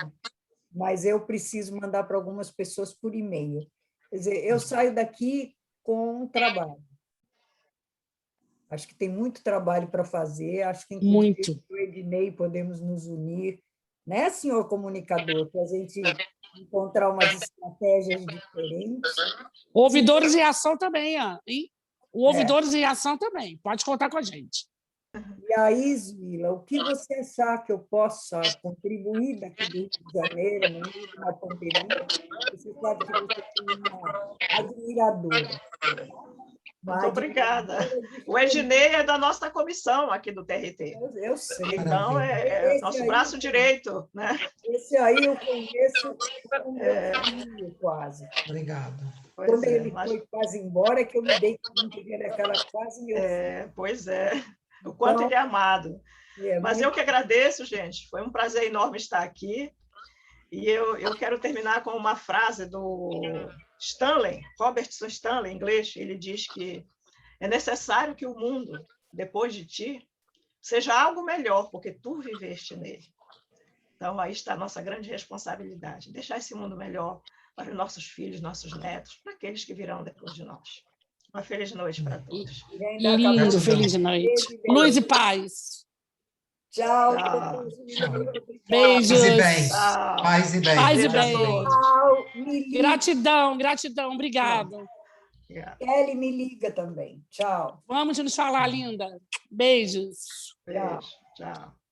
Speaker 2: mas eu preciso mandar para algumas pessoas por e-mail. Quer dizer, eu saio daqui com um trabalho. Acho que tem muito trabalho para fazer, acho que, inclusive, o Ednei podemos nos unir, né, senhor comunicador, para a gente encontrar umas estratégias diferentes.
Speaker 5: Ouvidores em Ação também, hein? O Ouvidores em Ação também, pode contar com a gente.
Speaker 2: E aí, Zuila, o que você achar que eu possa contribuir daqui do Rio de Janeiro, no meio de uma pandemia? Você sabe que você tem uma admiradora.
Speaker 3: Muito obrigada. O Ednei é da nossa comissão aqui do TRT.
Speaker 2: Eu sei.
Speaker 3: Então, é nosso braço direito, né?
Speaker 2: Esse aí eu conheço como meu filho, quase.
Speaker 1: Obrigado.
Speaker 2: Quando ele foi quase embora, é que eu me dei conta que ele era quase meu filho.
Speaker 3: Pois é. O quanto ele é amado. Mas eu que agradeço, gente. Foi um prazer enorme estar aqui. E eu quero terminar com uma frase do Stanley, Robertson Stanley, em inglês. Ele diz que é necessário que o mundo, depois de ti, seja algo melhor, porque tu viveste nele. Então, aí está a nossa grande responsabilidade, deixar esse mundo melhor para os nossos filhos, nossos netos, para aqueles que virão depois de nós. Uma feliz noite para todos.
Speaker 5: Lindo, feliz noite. Luz e paz.
Speaker 2: Tchau.
Speaker 3: Tchau.
Speaker 5: Beijos.
Speaker 1: Paz e bem.
Speaker 3: Tchau.
Speaker 1: Paz e bem.
Speaker 5: Paz e
Speaker 3: Beijo a
Speaker 5: bem.
Speaker 3: todos.
Speaker 2: Tchau. Me liga.
Speaker 5: Gratidão, gratidão. Obrigado.
Speaker 3: Obrigada.
Speaker 2: Kelly, me liga também. Tchau.
Speaker 5: Vamos nos falar, linda. Beijos.
Speaker 3: Beijo. Tchau.